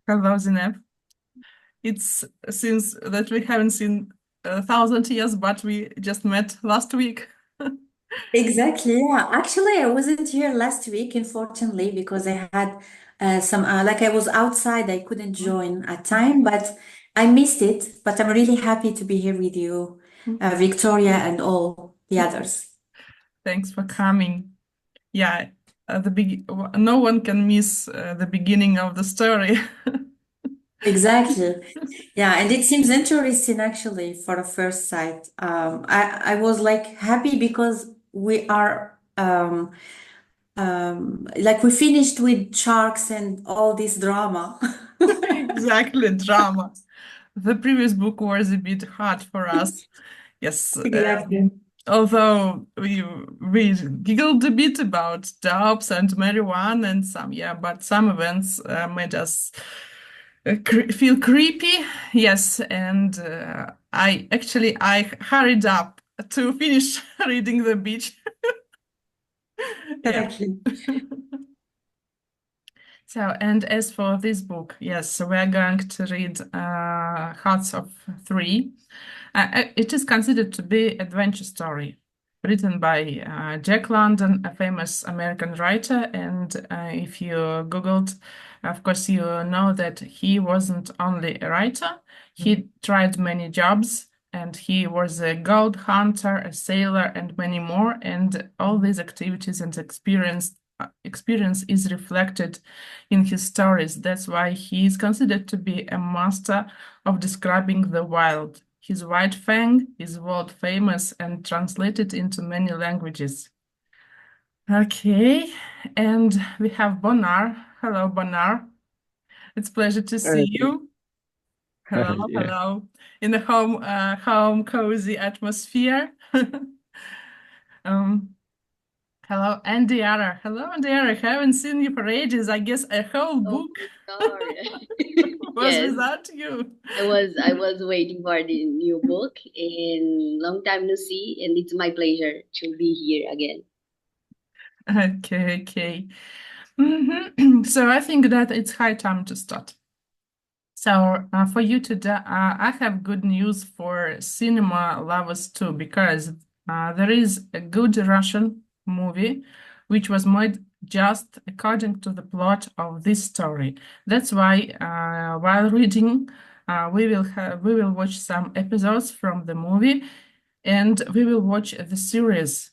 Hello, Zineb. It's since that we haven't seen 1,000 years, but we just met last week. Exactly. Yeah. Actually, I wasn't here last week, unfortunately, because I had like I was outside. I couldn't join at time, but I missed it. But I'm really happy to be here with you, Victoria, and all the others. Thanks for coming. Yeah, the big no one can miss the beginning of the story. Exactly. Yeah, and it seems interesting actually for a first sight. I was like happy because we are like we finished with sharks and all this drama. Exactly, drama. The previous book was a bit hard for us. Yes, Exactly. although we giggled a bit about dogs and marijuana and some, yeah, but some events made us feel creepy. Yes, and I hurried up to finish reading The Beach. Yeah. Exactly. So, and as for this book, yes, so we're going to read Hearts of Three. It is considered to be adventure story written by Jack London, a famous American writer. And if you Googled, of course, you know that he wasn't only a writer, he tried many jobs. And he was a gold hunter, a sailor, and many more. And all these activities and experience is reflected in his stories. That's why he is considered to be a master of describing the wild. His white fang is world famous and translated into many languages. Okay, and we have Bonar. Hello, Bonar. It's a pleasure to see you. Hello, Yeah. hello. In the home cozy atmosphere. Um, hello, Andiara. Hello, Andiara. I haven't seen you for ages. I guess a whole Oh book my God. was Yes, without you. I was waiting for the new book and long time no see, and it's my pleasure to be here again. Okay, okay. So I think that it's high time to start. So for you today, I have good news for cinema lovers too, because there is a good Russian movie which was made just according to the plot of this story. That's why while reading, we will watch some episodes from the movie, and we will watch the series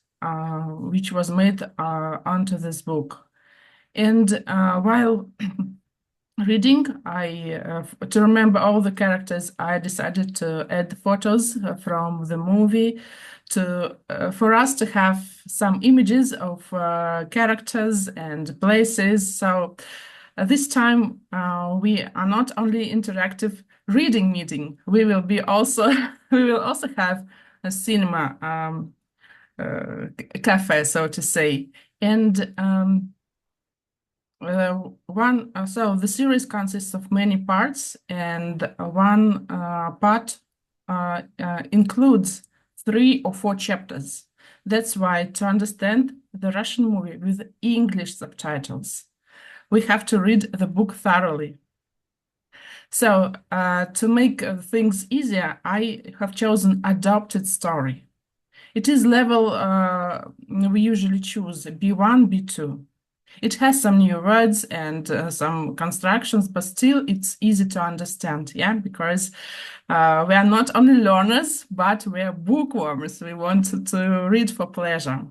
which was made onto this book. And while reading, to remember all the characters, I decided to add photos from the movie to for us to have some images of characters and places. So this time we are not only interactive reading meeting, we will be also we will also have a cinema cafe, so to say, and. So the series consists of many parts, and one part includes 3 or 4 chapters. That's why to understand the Russian movie with English subtitles, we have to read the book thoroughly. So to make things easier, I have chosen adapted story. It is level we usually choose B1, B2. It has some new words and some constructions, but still it's easy to understand, yeah, because we are not only learners, but we are bookworms. We want to read for pleasure.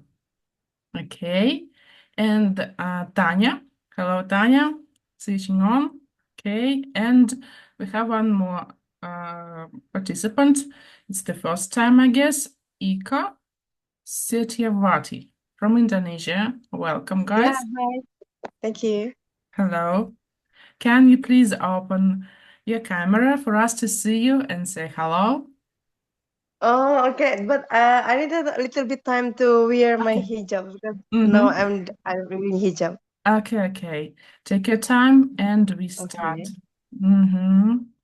Okay, and Tanya. Hello, Tanya. Switching on. Okay, and we have one more participant. It's the first time, I guess. Ika Setiawati from Indonesia. Welcome, Yeah, guys. hi. Thank you. Hello. Can you please open your camera for us to see you and say hello? Oh, okay. But I need a little bit time to wear my Okay. hijab because now Mm-hmm. I'm wearing hijab. Okay, okay. Take your time and we start. Okay. Mm-hmm.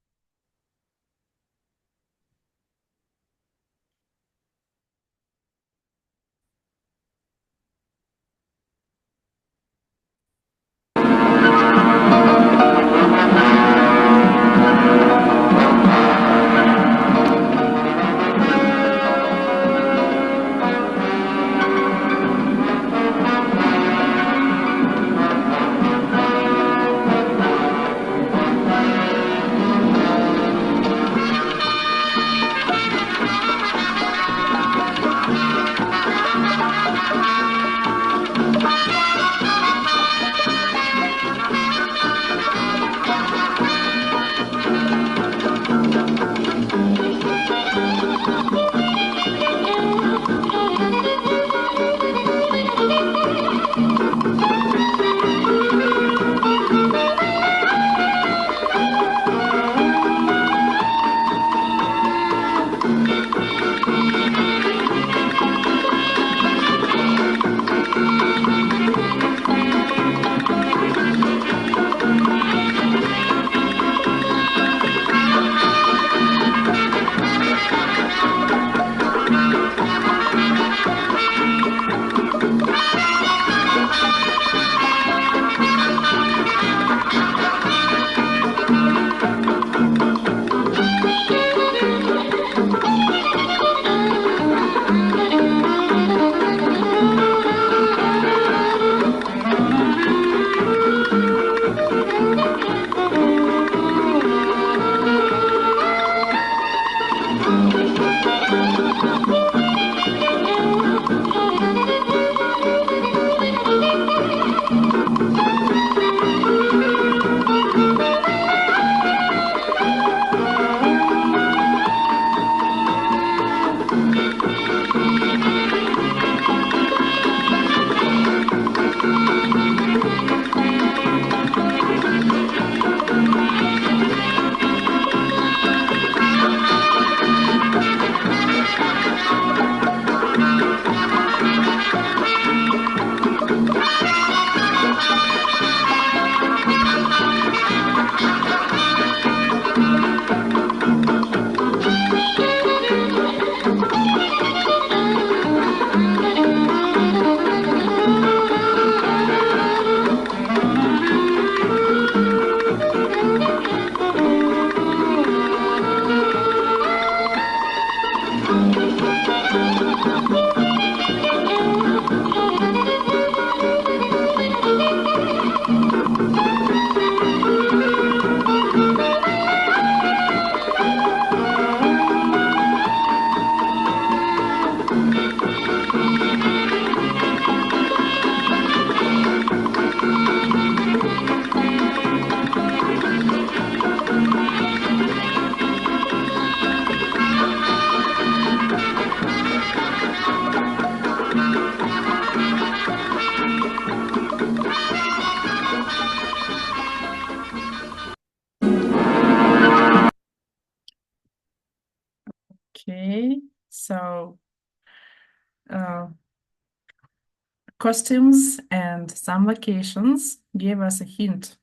costumes and some locations gave us a hint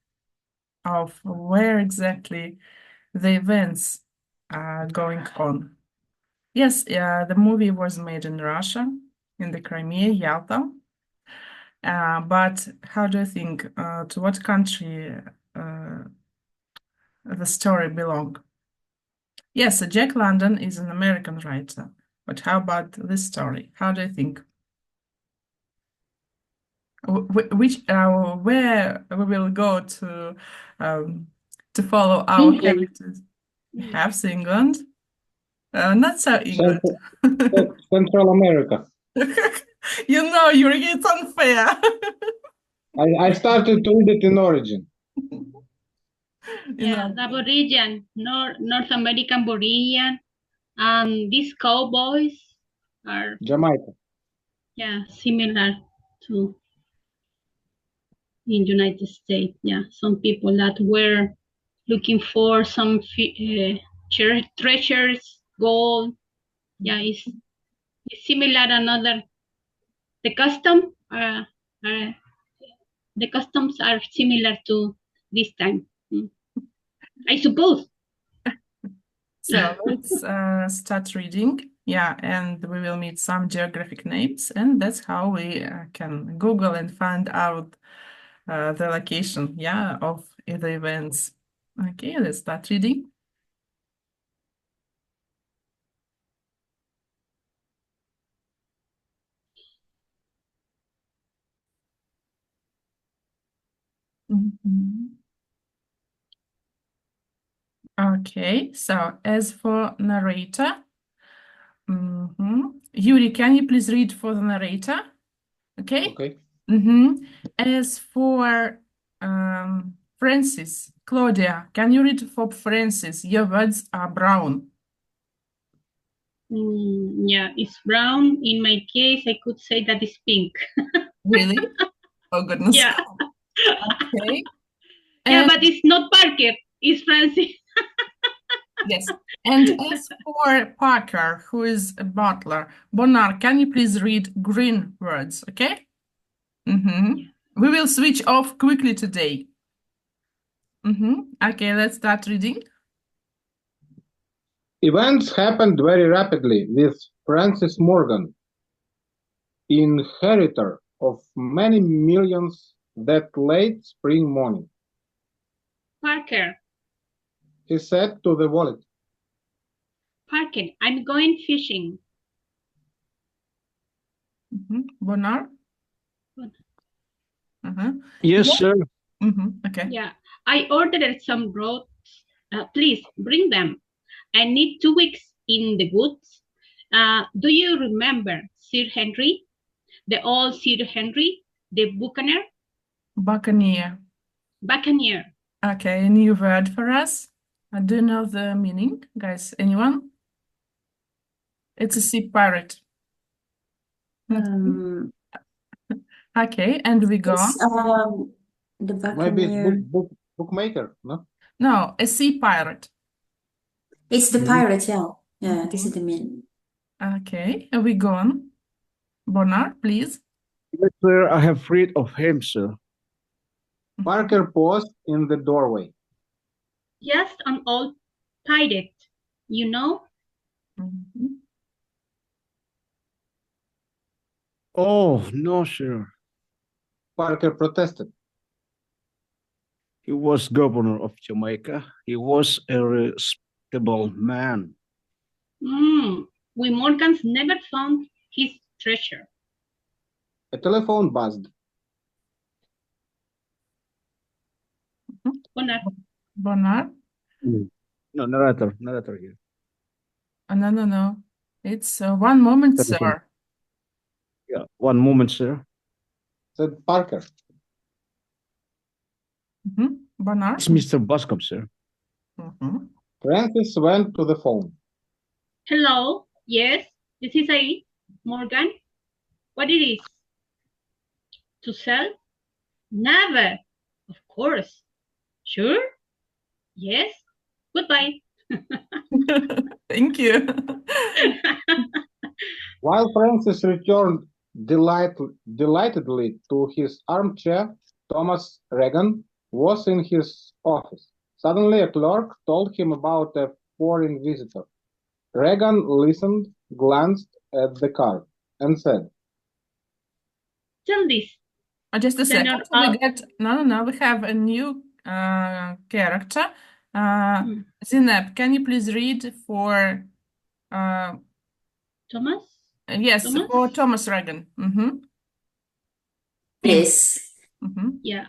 of where exactly the events are going on. Yes, the movie was made in Russia, in the Crimea, Yalta. But how do you think, to what country the story belong? Yes, Jack London is an American writer, but how about this story? How do you think? Where we will go to follow our England. characters? Perhaps England. Not so England. Central America. You know, Yuri, it's unfair. I started to read it in Origin. Yeah, the Aboriginal, North American Aboriginal, and these cowboys are, Jamaica. yeah, similar to in United States. Yeah, some people that were looking for some treasures, gold. Yeah, it's similar. The customs are similar to this time. I suppose. So let's start reading. Yeah, and we will meet some geographic names, and that's how we can Google and find out the location, yeah, of the events. Okay, let's start reading. Okay, so as for narrator, Yuri, can you please read for the narrator? Okay. Okay. As for Francis, Claudia, can you read for Francis? Your words are brown. Yeah, it's brown. In my case, I could say that it's pink. Really? Oh, goodness. Yeah. Okay. Yeah, And but it's not Parker. It's Francis. yes. And as for Parker, who is a butler, Bonar, can you please read green words, okay? We will switch off quickly today. Okay, let's start reading. Events happened very rapidly with Francis Morgan, inheritor of many millions, that late spring morning. Parker, He said to the wallet, Parker, I'm going fishing. Bonar? Yes, sir. Okay. Yeah, I ordered some rods. Please bring them. I need 2 weeks in the woods. Do you remember Sir Henry? The old Sir Henry, the buccaneer? Buccaneer. Buccaneer. Okay, a new word for us. I do know the meaning, guys. Anyone? It's a sea pirate. Okay, and we go It's on. the maybe it's Buccaneer. bookmaker, no? No, a sea pirate. It's the pirate, yeah. Yeah, this is the meaning. Okay, and we go on. Bonar, please. Yes, sir. I have read of him, sir. Parker paused in the doorway. Just an old pirate, you know? Oh, no, sir. Parker protested. He was governor of Jamaica. He was a respectable man. We Morgans never found his treasure. A telephone buzzed. Bonar? No, narrator here. No. It's 1 moment, Telephone. sir. Yeah, 1 moment, sir. Said Parker. Bonar? It's Mr. Bascom, sir. Francis went to the phone. Hello, yes, this is I, Morgan. What it is? To sell? Never. Of course. Sure? Yes. Goodbye. Thank you. While Francis returned delightedly to his armchair. Thomas Regan was in his office. Suddenly a clerk told him about a foreign visitor. Regan listened, glanced at the card, and said, Tell this. Just a Senor second. We get no. We have a new character. Zineb, can you please read for Thomas? yes, Thomas? for Thomas Regan. This, Yeah.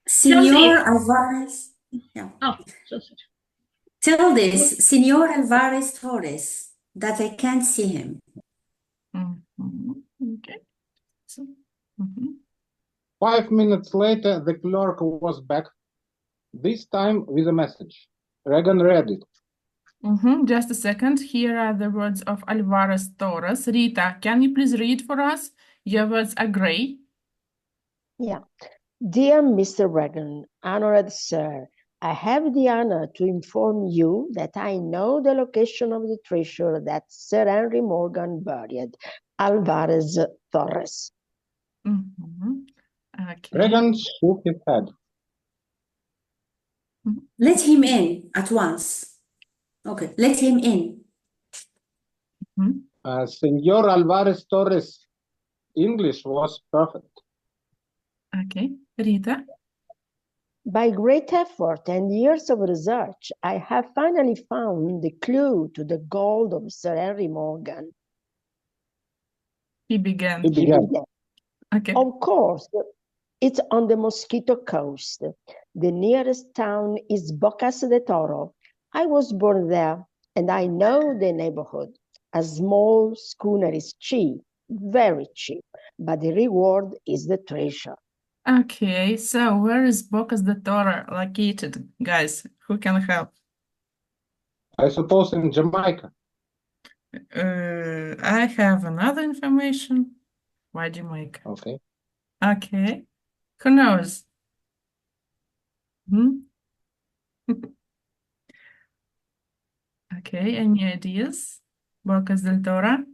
Senor Alvarez. Yeah. Oh, so sorry. Tell this, Senor Alvarez Torres, that I can't see him. Okay. So, 5 minutes later, the clerk was back, this time with a message. Regan read it. Just a second. Here are the words of Alvarez Torres. Rita, can you please read for us? Your words are gray. Yeah. Dear Mr. Regan, honored sir, I have the honor to inform you that I know the location of the treasure that Sir Henry Morgan buried, Alvarez Torres. Okay. Regan shook his head. Let him in at once. Okay, let him in. Senor Alvarez Torres' English was perfect. Okay. Rita? By great effort and years of research, I have finally found the clue to the gold of Sir Henry Morgan. He began. Okay. Of course, it's on the Mosquito Coast. The nearest town is Bocas de Toro. I was born there, and I know the neighborhood. A small schooner is cheap, very cheap, but the reward is the treasure. Okay, so where is Bocas de Toro located, guys? Who can help? I suppose in Jamaica. I have another information. Why Jamaica? Okay. Okay. Who knows? Okay, any ideas? Bocas del Toro?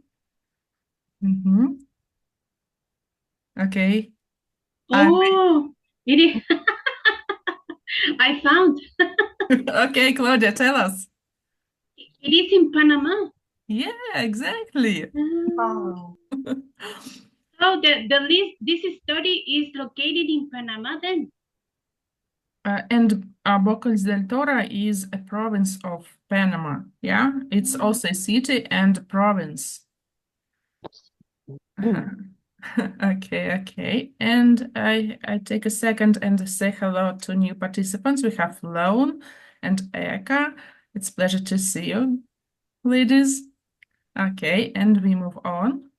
Okay. Oh, it is. I found. Okay, Claudia, tell us. It is in Panama. Yeah, exactly. Oh. So this study is located in Panama then? And Bocas del Toro is a province of Panama. Yeah, it's also a city and a province. Okay. And I take a second and say hello to new participants. We have Lone and Eka. It's a pleasure to see you, ladies. Okay, and we move on.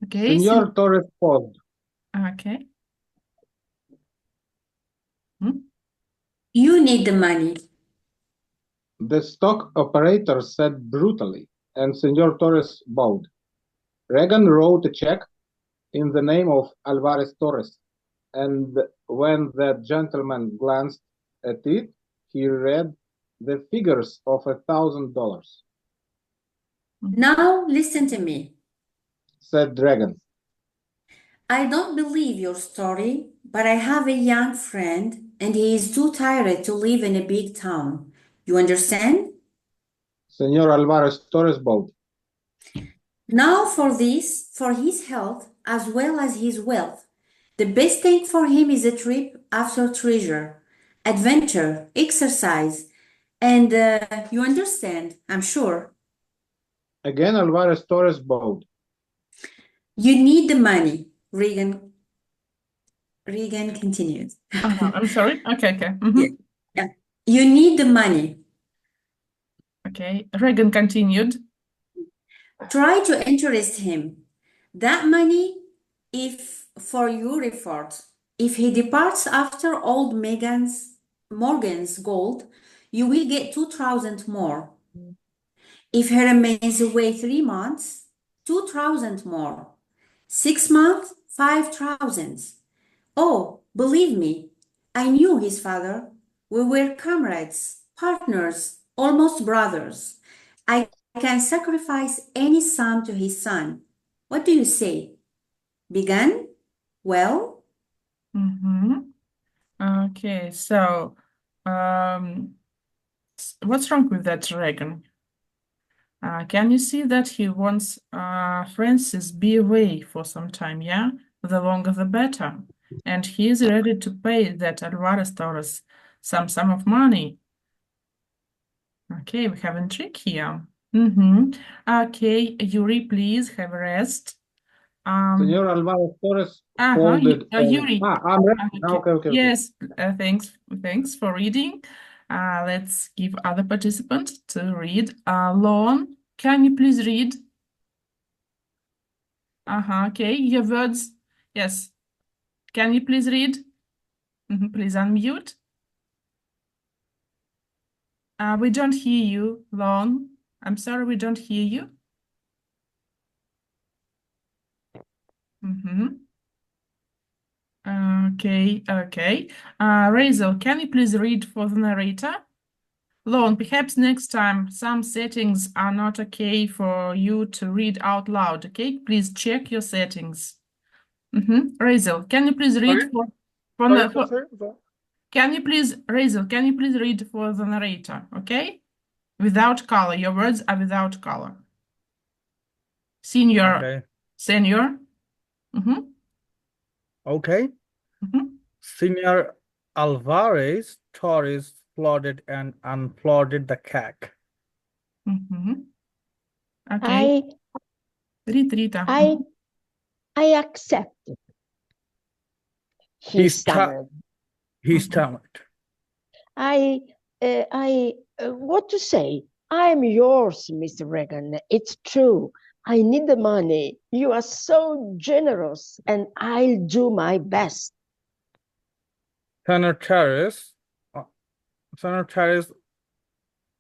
Okay. Senor Torres paused. Okay. You need the money. The stock operator said brutally, and Senor Torres bowed. Regan wrote a check in the name of Alvarez Torres, and when that gentleman glanced at it, he read the figures of $1,000. Now listen to me. Said Regan. I don't believe your story, but I have a young friend and he is too tired to live in a big town. You understand? Senor Alvarez Torres bowed. Now for his health as well as his wealth, the best thing for him is a trip after treasure, adventure, exercise, and you understand, I'm sure. Again Alvarez Torres bowed. You need the money, Regan continued. I'm sorry. Okay. Yeah. You need the money. Okay, Regan continued. Try to interest him. That money, if for your effort, if he departs after old Morgan's gold, you will get 2,000 more. If he remains away 3 months, 2,000 more. 6 months, 5,000. Oh, believe me, I knew his father. We were comrades, partners, almost brothers. I can sacrifice any sum to his son. What do you say? Began? Well, Okay, so what's wrong with that dragon? Can you see that he wants Francis be away for some time, yeah? The longer the better. And he is ready to pay that Alvarez Torres some sum of money. Okay, we have a trick here. Okay, Yuri, please have a rest. Senor Alvarez Torres Uh-huh, folded. Yuri. I'm ready. Okay. Yes, thanks for reading. Let's give other participant to read. Lon, can you please read? Okay, your words. Yes. Can you please read? Please unmute. We don't hear you, Lon. I'm sorry, we don't hear you. Okay. Razel, can you please read for the narrator? Lon, perhaps next time some settings are not okay for you to read out loud, okay? Please check your settings. Razel, can you please read can you please, Razel, can you please read for the narrator, okay? Without color, your words are without color. Senior. Okay. Senior Alvarez Torres flooded and unflooded the cake. Okay. Read. I accept. He stammered. What to say? I'm yours, Mr. Reagan. It's true. I need the money. You are so generous, and I'll do my best. Senator Terrace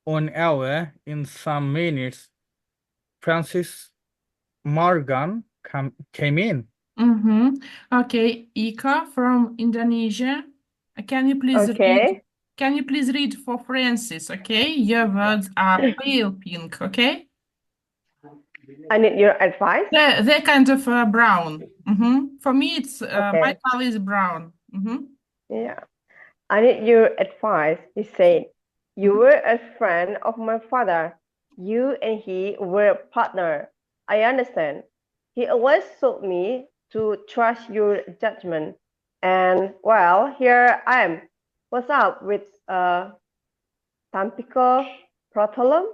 on hour in some minutes. Francis Morgan came in. Okay, Ika from Indonesia. Can you please read? Can you please read for Francis? Okay, your words are pale pink. Okay. I need your advice. They're kind of brown. For me, it's my color is brown. Yeah. I need your advice. He said, you were a friend of my father. You and he were partners. I understand. He always told me to trust your judgment. And well, here I am. What's up with Tampico Petroleum?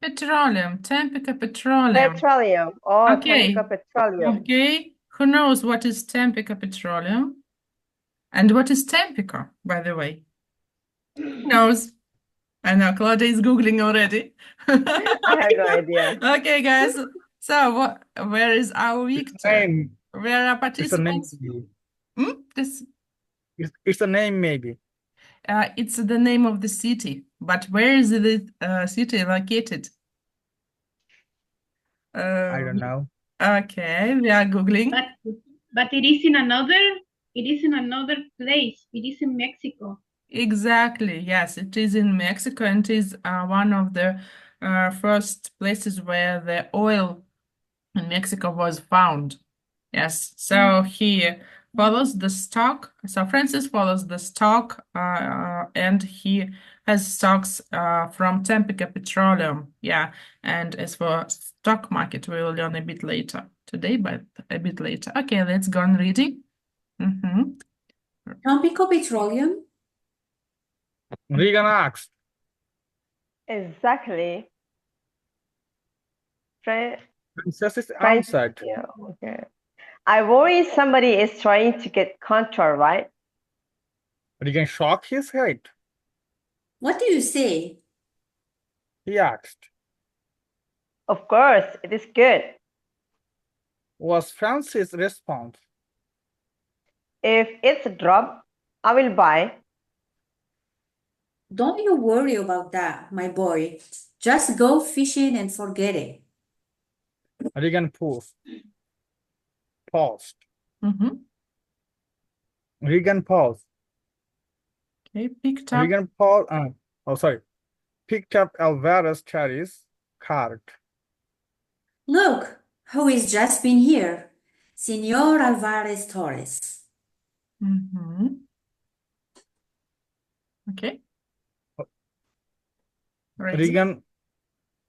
Tampico Petroleum. Petroleum. Oh, Okay. Tampico Petroleum. Okay. Who knows what is Tampico Petroleum? And what is Tampico, by the way? Who knows? I know Claudia is Googling already. I have no idea. Okay, guys. So where is our Victor? Where are participants? It's a name, maybe. It's the name of the city, but where is the city located? I don't know. Okay, we are Googling. But it is in another place. It is in Mexico. Exactly. Yes, it is in Mexico, and it is one of the first places where the oil in Mexico was found. Yes. So he follows the stock. So Francis follows the stock, and he has stocks from Tampico Petroleum. Yeah. And as for stock market, we will learn a bit later today, but a bit later. Okay, let's go on reading. Tampico Petroleum? Regan asked. Exactly. Francis answered. Yeah, okay. I worry somebody is trying to get control, right? Regan shook his head. What do you say? He asked. Of course, it is good. Was Francis' response. If it's a drop, I will buy. Don't you worry about that, my boy. Just go fishing and forget it. Regan paused. Regan paused. Okay, picked up. Regan paused. Picked up Alvarez Cherry's card. Look, who is just been here, Senor Alvarez Torres. Okay. Raise it.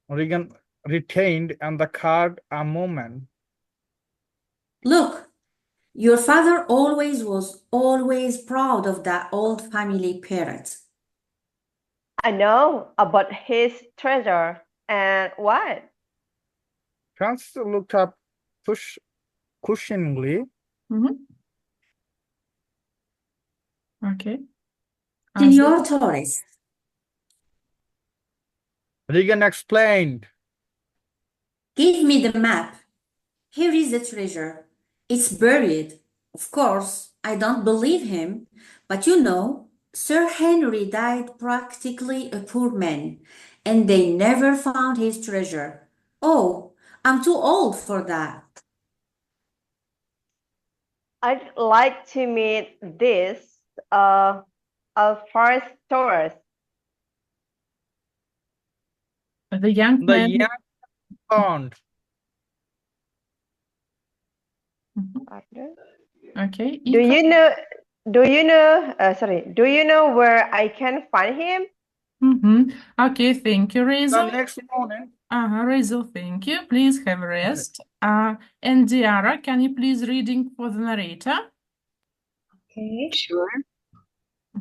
Regan retained and the card a moment. Look, your father always was always proud of that old family parrot. I know about his treasure and what? Francis looked up questioningly. Okay. Senor Torres, Regan explained. give me the map. Here is the treasure. It's buried. Of course, I don't believe him, but you know, Sir Henry died practically a poor man, and they never found his treasure. Oh, I'm too old for that. I'd like to meet this Alvarez Torres. The young The man. young blonde. Okay. Do you know where I can find him? Okay, thank you, The Razel. next morning, Razel, thank you. Please have a rest. And Diara, can you please reading for the narrator? Okay. Sure.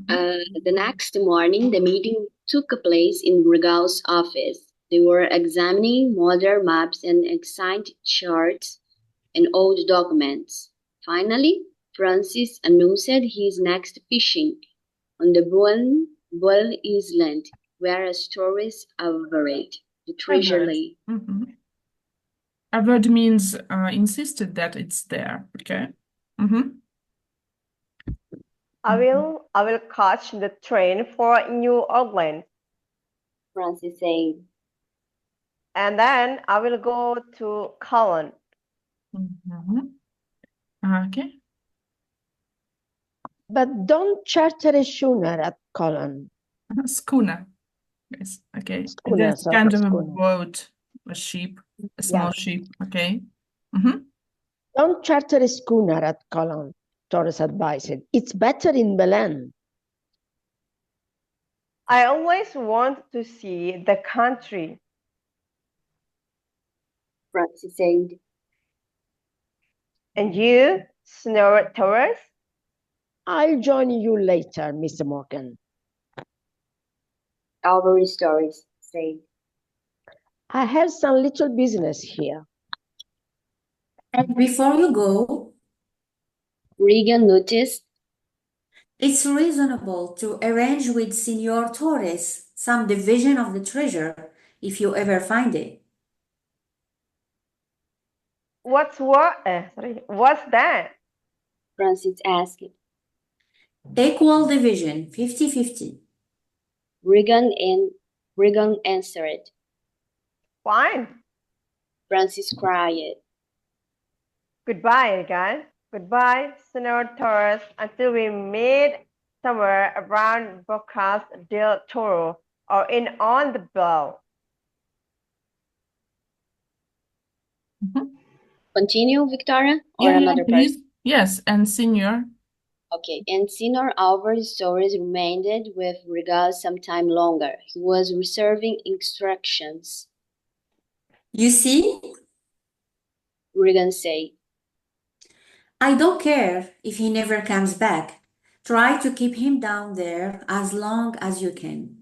The next morning, the meeting took place in Regal's office. They were examining modern maps and ancient charts and old documents. Finally, Francis announced his next fishing on the Bull Island, where a tourist averred the treasure lay. Averred means insisted that it's there. Okay. I will catch the train for New Orleans. Francis said. And then I will go to Colon. Okay. But don't charter a schooner at Colon. Schooner. Yes. Okay. Schooner, That's sorry, kind of a schooner. boat, a ship, a small ship. Okay. Don't charter a schooner at Colon, Torres advised. It's better in Belen. I always want to see the country. Francis said. And you, Senor Torres? I'll join you later, Mr. Morgan. Alvarez Torres said. I have some little business here. And before you go, Regan noticed it's reasonable to arrange with Senor Torres some division of the treasure if you ever find it. What's that? Francis asked. Equal division, 50-50. Regan answered. Fine. Francis cried. Goodbye, Regan. Goodbye, Senor Torres, until we meet somewhere around Bocas del Toro or in on the Bell. Continue, Victoria, or Yeah, another please. person? Yes, and Senor. Okay, and Senor Alvarez Torres remained with Regal some time longer. He was reserving instructions. You see? Regan said. I don't care if he never comes back. Try to keep him down there as long as you can.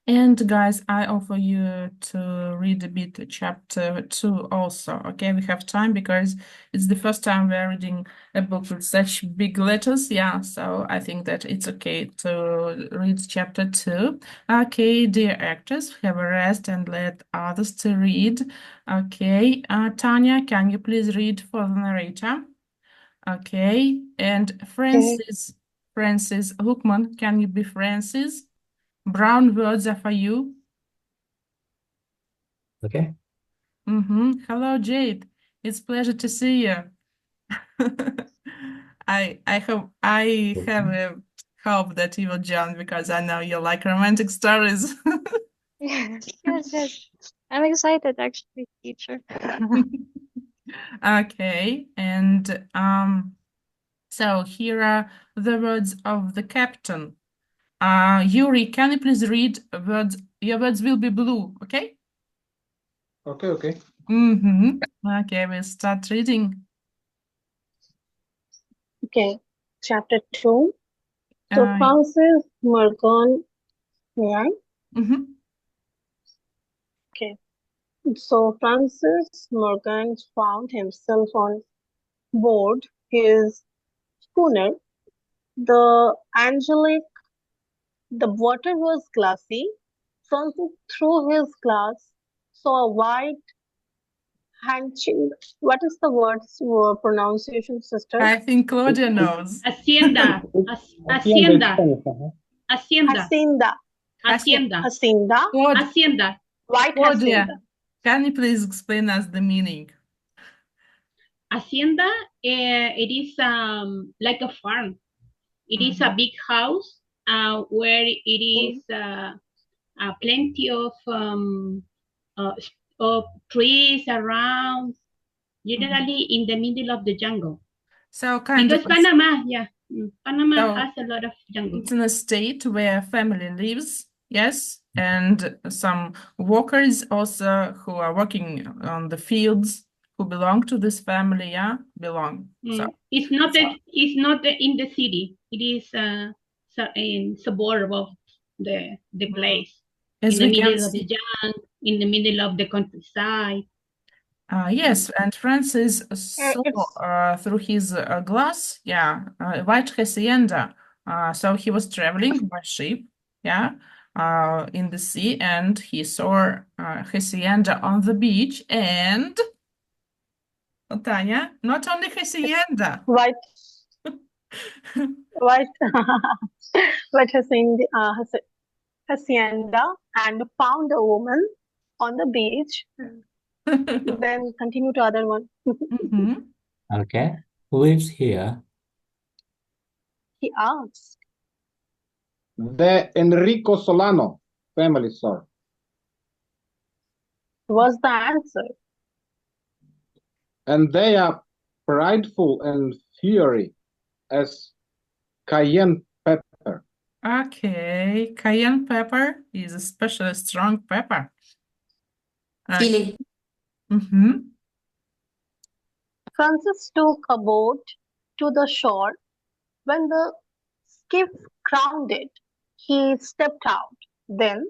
And guys, I offer you to read a bit chapter 2 also. Okay, we have time because it's the first time we're reading a book with such big letters. Yeah, so I think that it's okay to read chapter 2. Okay, dear actors, have a rest and let others to read. Okay, Tanya, can you please read for the narrator? Okay, and Francis Hookman, can you be Francis? Brown words are for you. Okay. Hello, Jade. It's pleasure to see you. I have a hope that you will join because I know you like romantic stories. Yes. I'm excited actually, teacher. Okay, and so here are the words of the captain. Yuri, can you please read words? Your words will be blue, okay? Okay, okay. Okay, we'll start reading. Okay, chapter 2. So Uh, Francis Morgan, right? mhm. Okay. So Francis Morgan found himself on board his schooner. The Angelic, the water was glassy. Francis, through his glass, saw a white handkerchief. What is the pronunciation, sister? I think Claudia knows. Hacienda. Hacienda in Hacienda. Spanish, uh-huh. Hacienda. Hacienda. Hacienda. Hacienda. Hacienda. White Claudia, hacienda. can you please explain us the meaning? Hacienda, it is like a farm. It is a big house where it is plenty of trees around, generally in the middle of the jungle. So kind Because of a, Panama, Panama so has a lot of jungle. it's in a state where family lives, yes, and some workers also who are working on the fields who belong to this family, yeah, belong. So It's not in the city. It is in suburb of the place. as In the we can middle of the jungle, in the middle of the countryside. yes, and Francis saw It's through his glass, yeah, white hacienda. So he was traveling by ship, yeah, in the sea, and he saw hacienda on the beach, and Tanya, not only hacienda. white white white hacienda and found a woman on the beach. Then continue to other one. Okay, who lives here? He asked. The Enrico Solano family, sir. Was the answer. And they are prideful and fiery as cayenne pepper. Okay, cayenne pepper is especially strong pepper. Chili. Francis took a boat to the shore. When the skiff grounded, he stepped out. Then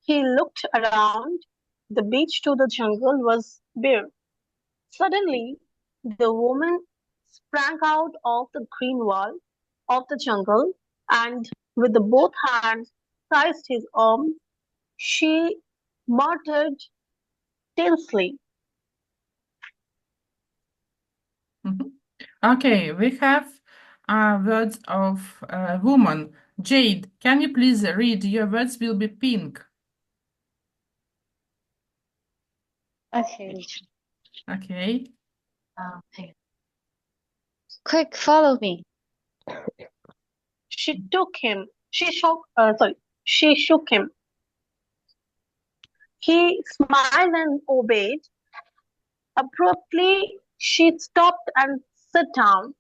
he looked around. The beach to the jungle was bare. Suddenly, the woman sprang out of the green wall of the jungle and, with the both hands seized his arm, she muttered tensely. Okay, we have words of woman. Jade, can you please read? Your words will be pink. Okay. Okay. Okay. Quick, follow me. She shook him. He smiled and obeyed. Abruptly, she stopped and sat down.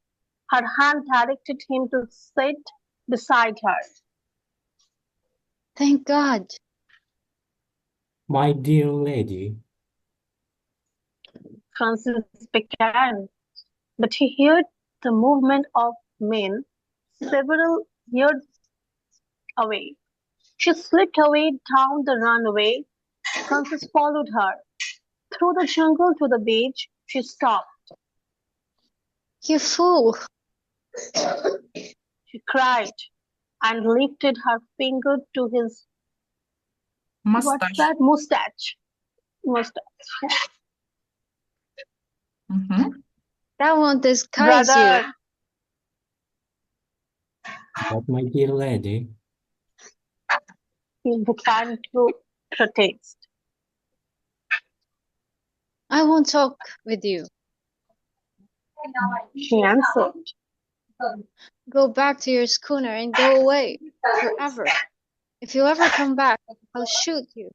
Her hand directed him to sit beside her. Thank God. My dear lady. Francis began, but he heard the movement of men several yards away. She slipped away down the runway. Francis followed her. Through the jungle to the beach, she stopped. You fool! She cried and lifted her finger to his mustache. What's that? Mustache. That won't disguise Brother. But my dear lady. He began to protest. I won't talk with you. She answered. Go back to your schooner and go away forever. If you ever come back, I'll shoot you.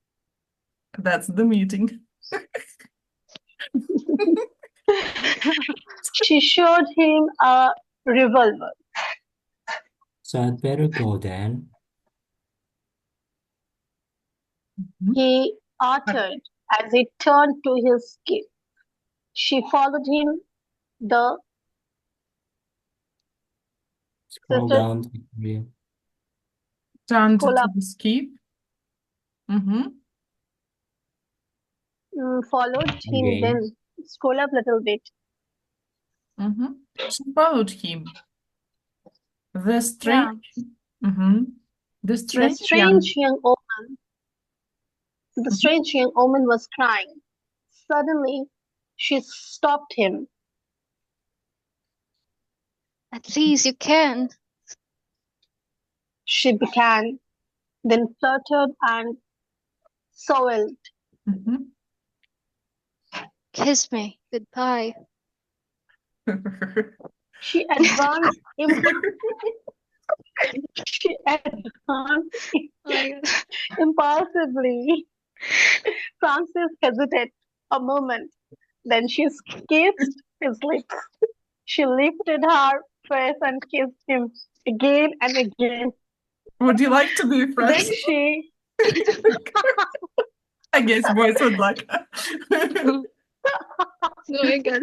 That's the meeting. She showed him a revolver. So I'd better go then. He uttered as he turned to his skiff. She followed him. The Scroll sister down to the area. Turned Scroll to up. the skip. Followed him. Again. Then scroll up a little bit. She followed him. The Yeah. strange, the The strange strange young woman. The strange young woman was crying. Suddenly, she stopped him. At least you can. She began, then fluttered and soiled. Kiss me. Goodbye. She advanced. She advanced Oh my God. impulsively. Francis hesitated a moment. Then she kissed his lips. She lifted her face and kissed him again and again. Would you like to be Then friends? she I guess boys would like. Oh my God.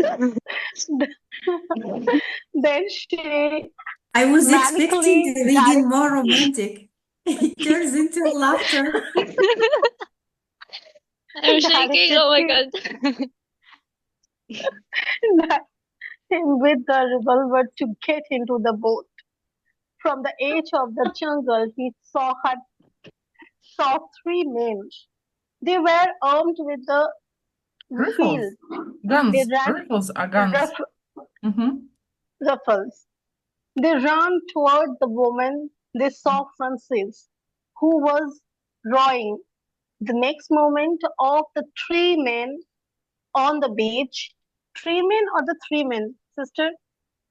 then she I was expecting manically the reading more romantic. It turns into laughter. I'm shaking. Oh my directed God. him with the revolver to get into the boat. From the edge of the jungle, he saw three men. They were armed with the Rifles. rifles. They Guns. ran Rifles are guns. rifles. They ran toward the woman. They saw Francis, who was rowing. The next moment, of the three men on the beach. Three men or the three men, sister?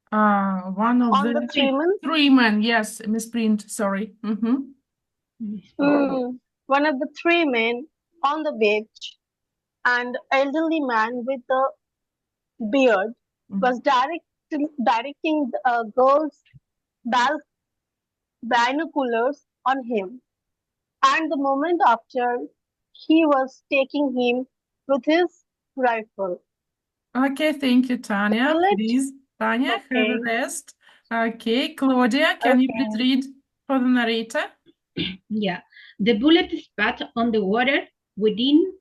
One of On the the three men? three men, yes, misprint, sorry. One of the three men on the beach, and elderly man with the beard was directing girls' binoculars on him. And the moment after, he was taking him with his rifle. Okay, thank you, Tanya. Will it? Please, Tanya, have a Okay. rest. Okay, Claudia, can you please read for the narrator? Yeah. The bullet spat on the water within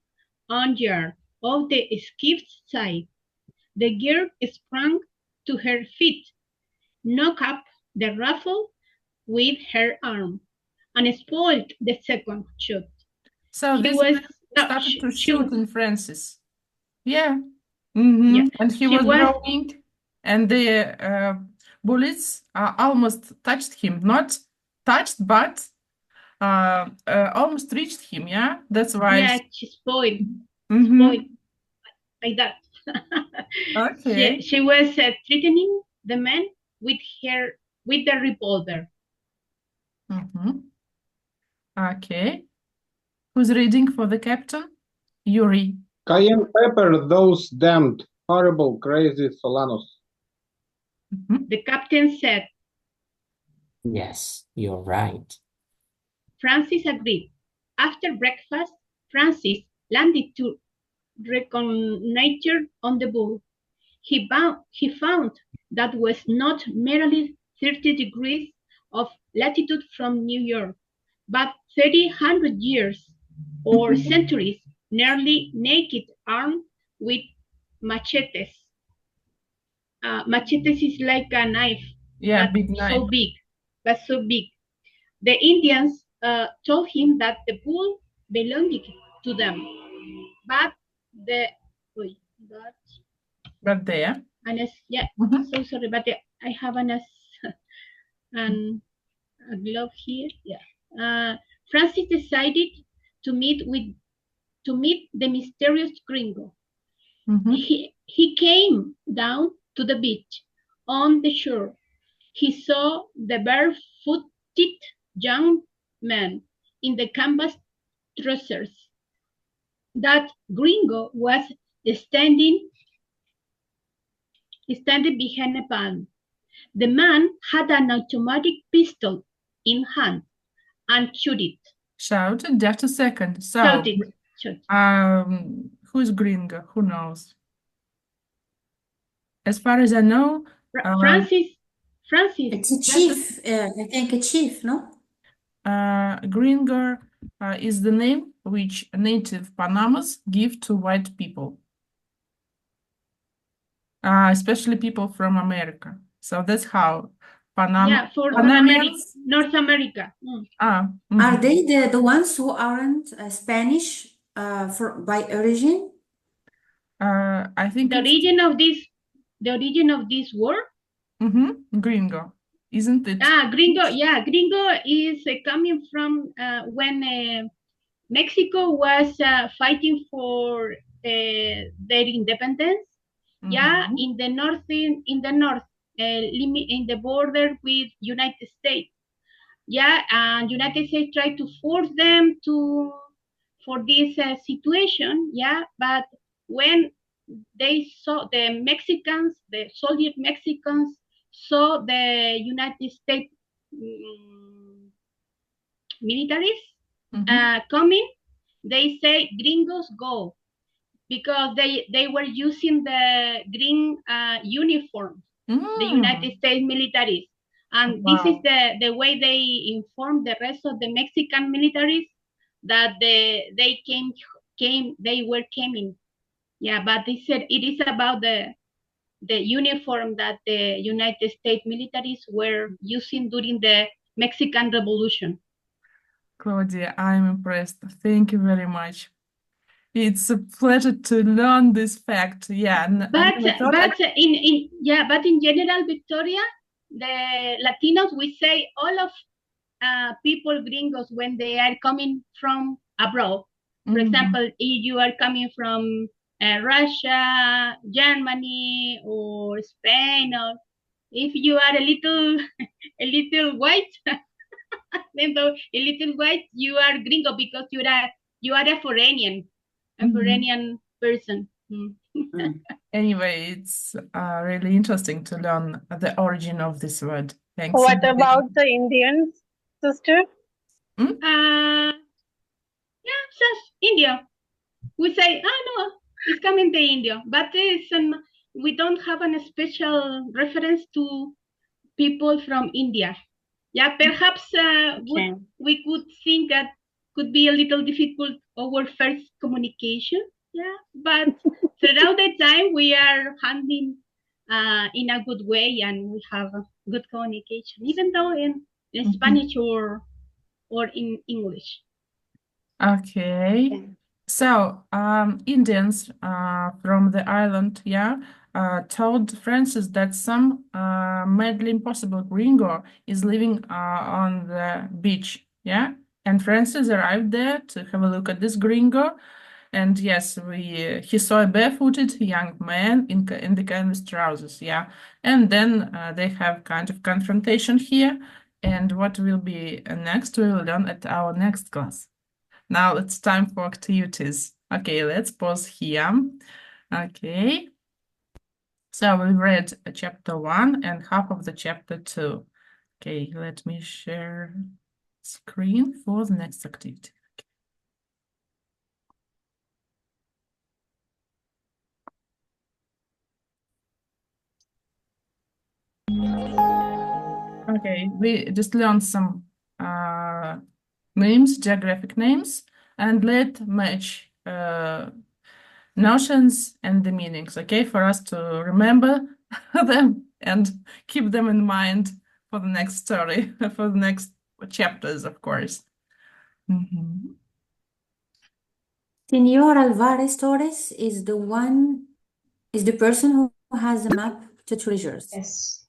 an yard of the skiff's side. The girl sprang to her feet, knocked up the rifle with her arm, and spoiled the second shot. So He this was man no, started to she shoot was in Francis. Yeah. yeah. And he She was was rowing, and the bullets almost touched him. Not touched, but almost reached him. Yeah, that's why. yeah. She spoiled like that. Okay. She was threatening the man with the revolver. Okay. Who's reading for the captain? Yuri. Cayenne pepper those damned, horrible, crazy Solanos. The captain said. Yes, you're right. Francis agreed. After breakfast, Francis landed to reconnoiter on the boat. He found that was not merely 30 degrees of latitude from New York, but 300 years or centuries, nearly naked, armed with machetes. Machetes is like a knife, Yeah, but big knife. so big. The Indians told him that the bull belonged to them, but there. Yeah, so sorry, but I have a glove here. Yeah. Francis decided to meet the mysterious gringo. He came down to the beach. On the shore, he saw the barefooted young man in the canvas trousers that Gringo was standing behind a palm. The man had an automatic pistol in hand and shot it. Shout, just a second. So, Shot it. who's Gringo? Who knows? As far as I know, Francis. It's a chief. I think a chief, no? Gringo is the name which native Panamas give to white people, especially people from America. So that's how Panama. Yeah, for Panamanians. North America. Are they the ones who aren't Spanish by origin? I think the origin of this word. Gringo, isn't it? Gringo. Yeah, gringo is coming from when Mexico was fighting for their independence. Yeah, in the north, in the border with United States. Yeah, and United States tried to force them for this situation. Yeah, but when they saw the Mexicans, the Soviet Mexicans saw the United States militaries coming, they say gringos go, because they were using the green uniform, the United States militaries. And this is the way they informed the rest of the Mexican militaries that they were coming. Yeah, but they said it is about the uniform that the United States militaries were using during the Mexican Revolution. Claudia, I'm impressed. Thank you very much. It's a pleasure to learn this fact. Yeah, but in general, Victoria, the Latinos, we say all of people gringos when they are coming from abroad. For example, if you are coming from Russia, Germany, or Spain, or if you are a little white, a little white, you are gringo because you are a foreign person. Anyway, it's really interesting to learn the origin of this word. Thanks. What about the Indians, sister? India. We say, no, it's coming to India, but we don't have a special reference to people from India. Yeah, perhaps we could think that could be a little difficult our first communication. Yeah, but throughout the time we are handling in a good way, and we have a good communication, even though in Spanish or in English. Okay. So, Indians from the island, told Francis that some madly impossible gringo is living on the beach, and Francis arrived there to have a look at this gringo, and yes, he saw a barefooted young man in the canvas trousers, and then they have kind of confrontation here, and what will be next, we will learn at our next class. Now it's time for activities. Okay, let's pause here. Okay. So we read chapter 1 and half of the chapter 2. Okay, let me share screen for the next activity. Okay, we just learned some names, geographic names, and let's match notions and the meanings, okay, for us to remember them and keep them in mind for the next story, for the next chapters, of course. Senor Alvarez Torres is the person who has a map to treasures. Yes.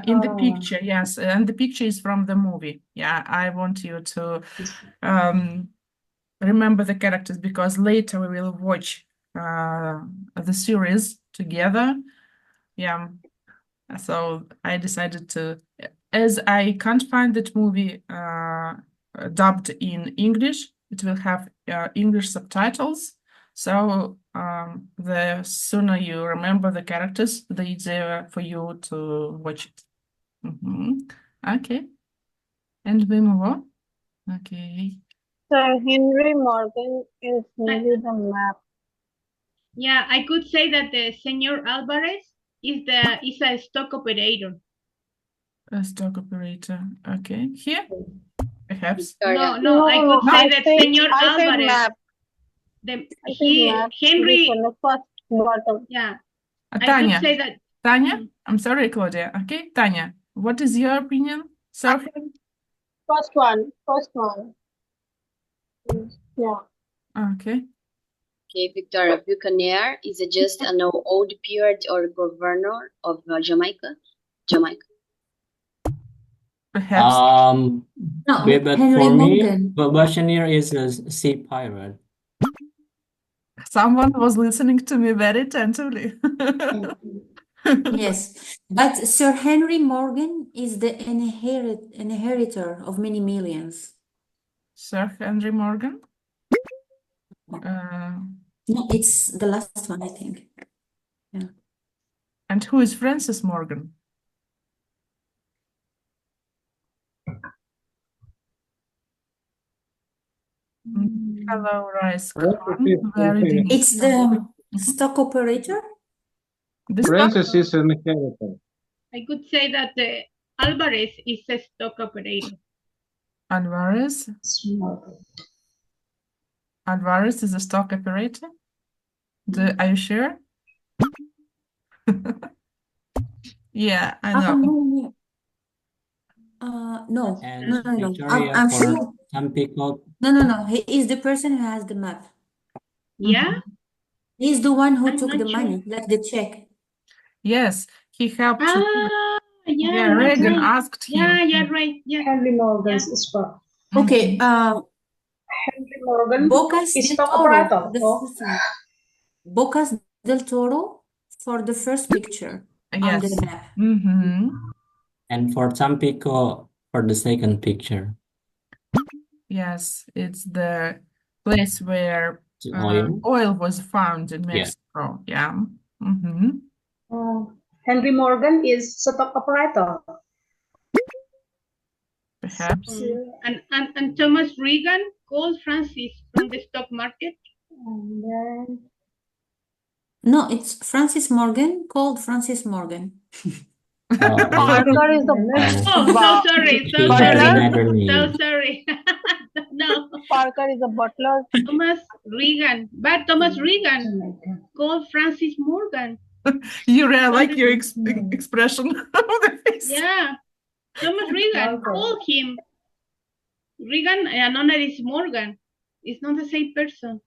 In the picture, yes, and the picture is from the movie. Yeah, I want you to remember the characters, because later we will watch the series together. Yeah, so I decided to, as I can't find that movie dubbed in English, it will have English subtitles. So the sooner you remember the characters, the easier for you to watch it. Okay. And we move on. Okay. Sir Henry Morgan is maybe the map. Yeah, I could say that the Senor Alvarez is a stock operator. A stock operator. Okay. Here, perhaps. Victoria. No, I could say that Senor I said Alvarez. map. I said map. Henry. This on the first bottom. Yeah. I Tanya. could say that. Tanya, I'm sorry, Claudia. Okay, Tanya, what is your opinion? So, First one. Yeah. okay. Okay, Victoria. Buccaneer is just an old peer or governor of Jamaica. Perhaps. No, but Henry for me, Morgan. Buccaneer is a sea pirate. Someone was listening to me very attentively. Yes, but Sir Henry Morgan is the inheritor of many millions. Sir Henry Morgan? No, it's the last one, I think. Yeah. And who is Francis Morgan? Hello, Rice. It's the stock operator. Francis is an inheritor. I could say that Alvarez is a stock operator. Alvarez? Alvarez is a stock operator? Are you sure? Yeah, I know. No. Victoria, I'm for sure. some people. No. He is the person who has the map. Yeah? He's the one who I'm took not the sure. money, like the check. Yes, he helped. Yeah, Reagan right. asked him. Yeah, right. Yeah. Henry Morgan's stock. Okay. Henry Morgan Bocas is del stock Toro. operator. The first one. Bocas del Toro for the first picture on the map. And for Tampico, for the second picture. Yes, it's the place where Oil was found in Mexico. Yeah. Henry Morgan is stock operator. Perhaps. And Thomas Reagan called Francis from the stock market. And then No, it's Francis Morgan called Francis Morgan. Parker is the So sorry. No. Parker is a butler. Thomas Reagan. But Thomas Reagan called Francis Morgan. You really like your expression of the face. Yeah. Thomas Reagan called him. Reagan and honor is Morgan. It's not the same person.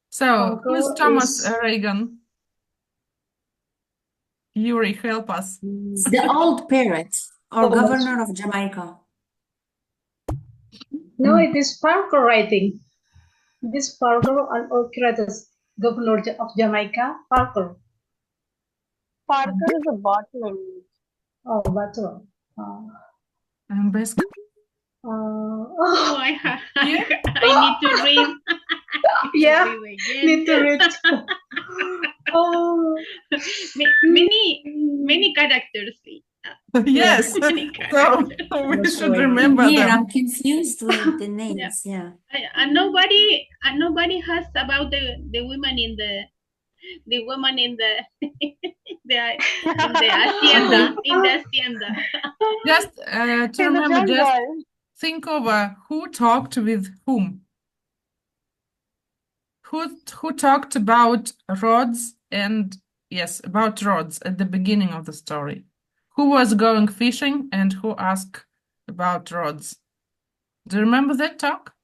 So, who's Thomas Reagan? Yuri, help us. The old parrot or governor of Jamaica. No, it is Parker writing. This Parker and Ocrates, governor of Jamaica, Parker. Parker is a butler. Oh, butler. And best. I need to read. Yeah, need to read. Many characters. Yes, so we should remember them. I'm confused with the names. Yeah. And nobody has about the women in the woman in the hacienda. Just to remember, just think over who talked with whom. Who talked about rods and about rods at the beginning of the story. Who was going fishing and who asked about rods? Do you remember that talk?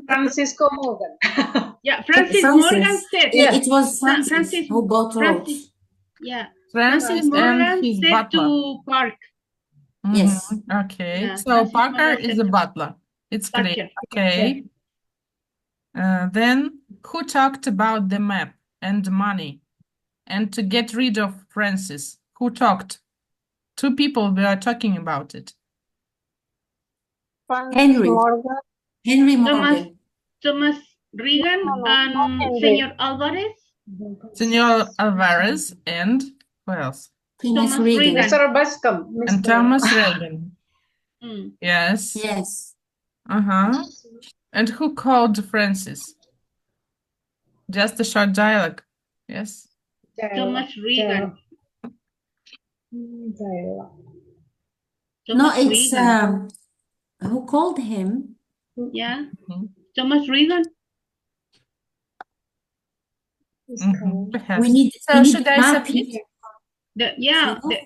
Francisco Morgan. Yeah, Francis Morgan said. It was Francis who bought rods. Yeah, Francis Morgan and his said butler. to Park. Yes. Okay, Yeah, so Francis Parker Morgan is said a to butler. It's clear. Parker. Okay. Then who talked about the map and money and to get rid of Francis? Who talked? Two people were talking about it. Henry. Morgan. Henry Thomas, Morgan. Thomas Reagan No, not and Henry. Senor Alvarez. Senor Alvarez and who else? Thomas Thomas Reagan. Reagan. Mr. Bascom. And Thomas Reagan. Mm. Yes. Yes. Uh-huh. And who called Francis? Just a short dialogue. Yes. Thomas Reagan. No, Thomas it's Reagan. who called him? Yeah. Mhm. Thomas Reagan. Mhm. Perhaps. We need So we should need I a map submit? here. Yeah. We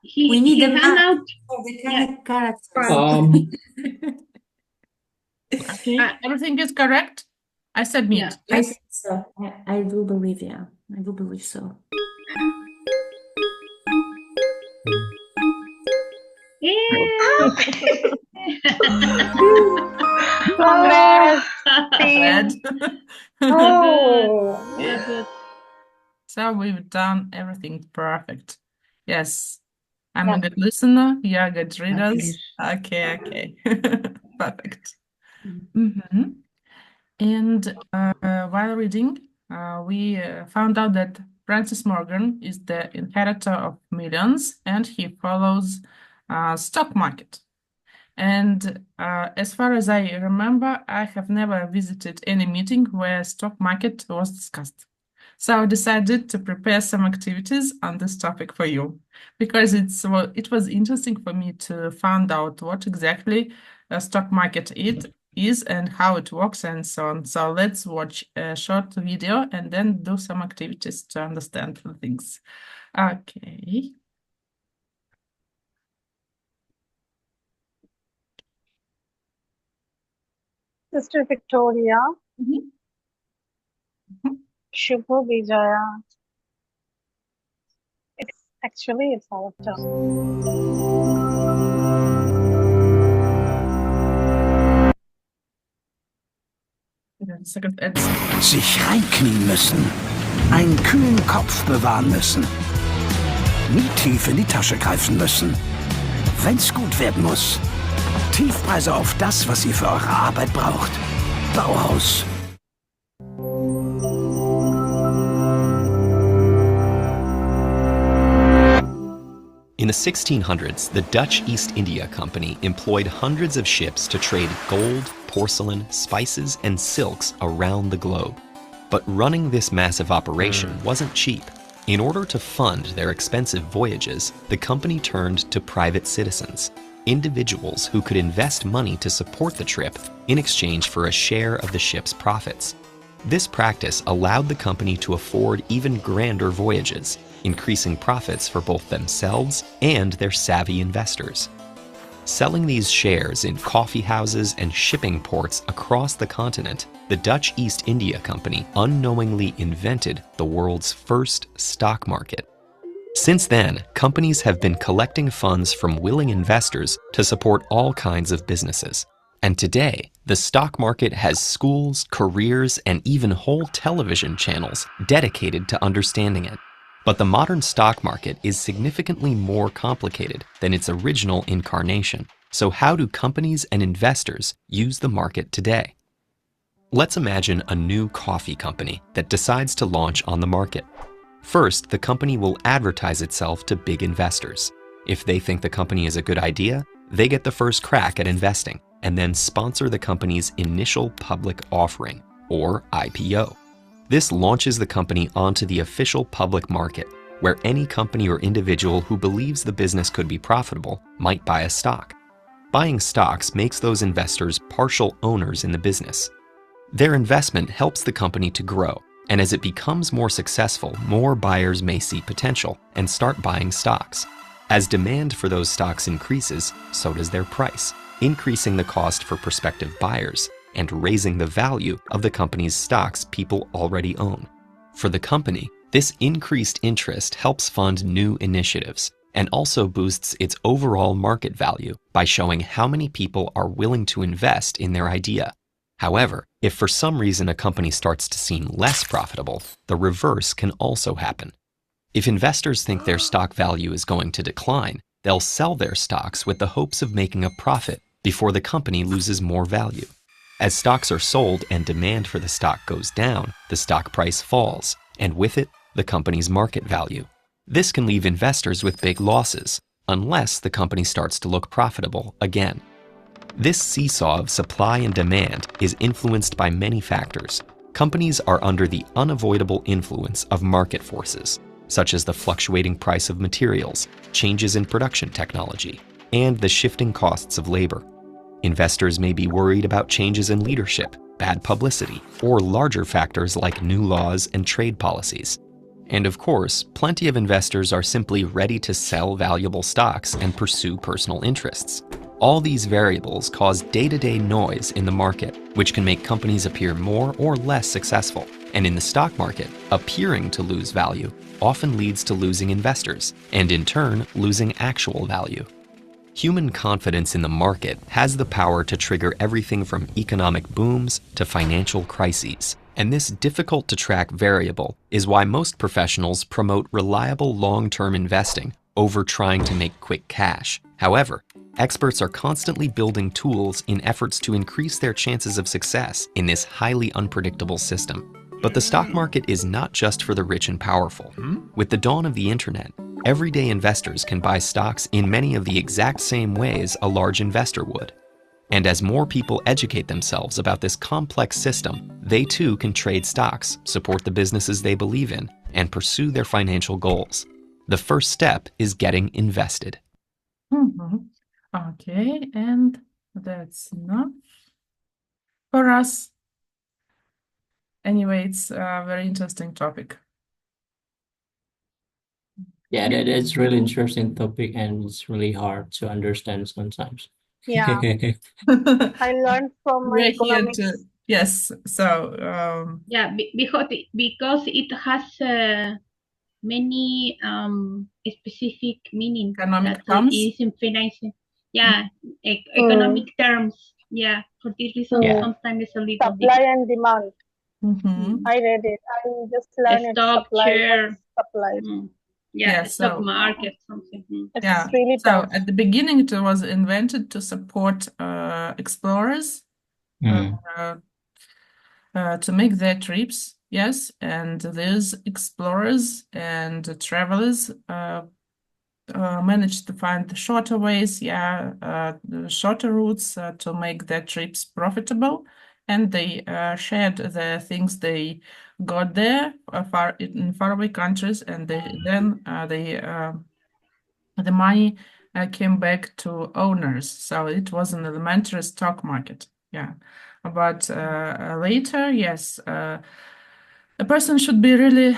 He need a ran map out. for the Yeah. characters. Okay. Everything is correct? I submit. Yeah. I Yes. think so. I do believe, yeah. I do believe so. Congrats, Red. team. Oh, Good, good. So we've done everything perfect. Yes. I'm Yeah. a good listener. You are good readers. Okay. Perfect. Mhm. And while reading, we found out that Francis Morgan is the inheritor of millions and he follows stock market. And as far as I remember, I have never visited any meeting where stock market was discussed. So I decided to prepare some activities on this topic for you because it was interesting for me to find out what exactly a stock market is and how it works and so on. So let's watch a short video and then do some activities to understand the things. Okay. Sister Victoria, Mhm. Shubho Vijaya. It's our turn. Second ads. Sich reinknien müssen, einen kühlen Kopf bewahren müssen, nie tief in die Tasche greifen müssen, wenn's gut werden muss. Tiefpreise auf das, was ihr für eure Arbeit braucht. Bauhaus. In the 1600s, the Dutch East India Company employed hundreds of ships to trade gold, porcelain, spices, and silks around the globe. But running this massive operation wasn't cheap. In order to fund their expensive voyages, the company turned to private citizens, individuals who could invest money to support the trip in exchange for a share of the ship's profits. This practice allowed the company to afford even grander voyages, increasing profits for both themselves and their savvy investors. Selling these shares in coffee houses and shipping ports across the continent, the Dutch East India Company unknowingly invented the world's first stock market. Since then, companies have been collecting funds from willing investors to support all kinds of businesses. And today, the stock market has schools, careers, and even whole television channels dedicated to understanding it. But the modern stock market is significantly more complicated than its original incarnation. So how do companies and investors use the market today? Let's imagine a new coffee company that decides to launch on the market. First, the company will advertise itself to big investors. If they think the company is a good idea, they get the first crack at investing and then sponsor the company's initial public offering, or IPO. This launches the company onto the official public market, where any company or individual who believes the business could be profitable might buy a stock. Buying stocks makes those investors partial owners in the business. Their investment helps the company to grow, and as it becomes more successful, more buyers may see potential and start buying stocks. As demand for those stocks increases, so does their price, increasing the cost for prospective buyers and raising the value of the company's stocks people already own. For the company, this increased interest helps fund new initiatives and also boosts its overall market value by showing how many people are willing to invest in their idea. However, if for some reason a company starts to seem less profitable, the reverse can also happen. If investors think their stock value is going to decline, they'll sell their stocks with the hopes of making a profit before the company loses more value. As stocks are sold and demand for the stock goes down, the stock price falls, and with it, the company's market value. This can leave investors with big losses, unless the company starts to look profitable again. This seesaw of supply and demand is influenced by many factors. Companies are under the unavoidable influence of market forces, such as the fluctuating price of materials, changes in production technology, and the shifting costs of labor. Investors may be worried about changes in leadership, bad publicity, or larger factors like new laws and trade policies. And of course, plenty of investors are simply ready to sell valuable stocks and pursue personal interests. All these variables cause day-to-day noise in the market, which can make companies appear more or less successful. And in the stock market, appearing to lose value often leads to losing investors, and in turn, losing actual value. Human confidence in the market has the power to trigger everything from economic booms to financial crises. And this difficult-to-track variable is why most professionals promote reliable long-term investing over trying to make quick cash. However, experts are constantly building tools in efforts to increase their chances of success in this highly unpredictable system. But the stock market is not just for the rich and powerful. With the dawn of the internet, everyday investors can buy stocks in many of the exact same ways a large investor would. And as more people educate themselves about this complex system, they too can trade stocks, support the businesses they believe in, and pursue their financial goals. The first step is getting invested. Okay, and that's enough for us. Anyway, it's a very interesting topic. Yeah, that's really interesting topic, and it's really hard to understand sometimes. Yeah, I learned from my We're here economics. to, yes, so, Yeah, because it has many specific meaning economic that terms. is in financial, economic terms. Yeah, for this reason, Yeah. sometimes it's a little Supply and demand. Mhm. I read it. I just learned it. stock Supply. share. What's supply? Yeah, Yeah, stock so- market, something. It's Yeah, really so tough. at the beginning it was invented to support explorers to make their trips, yes, and these explorers and travelers managed to find the shorter ways, the shorter routes to make their trips profitable, and they shared the things they got there in faraway countries, and the money came back to owners. So it was an elementary stock market. Yeah, but later, yes, a person should be really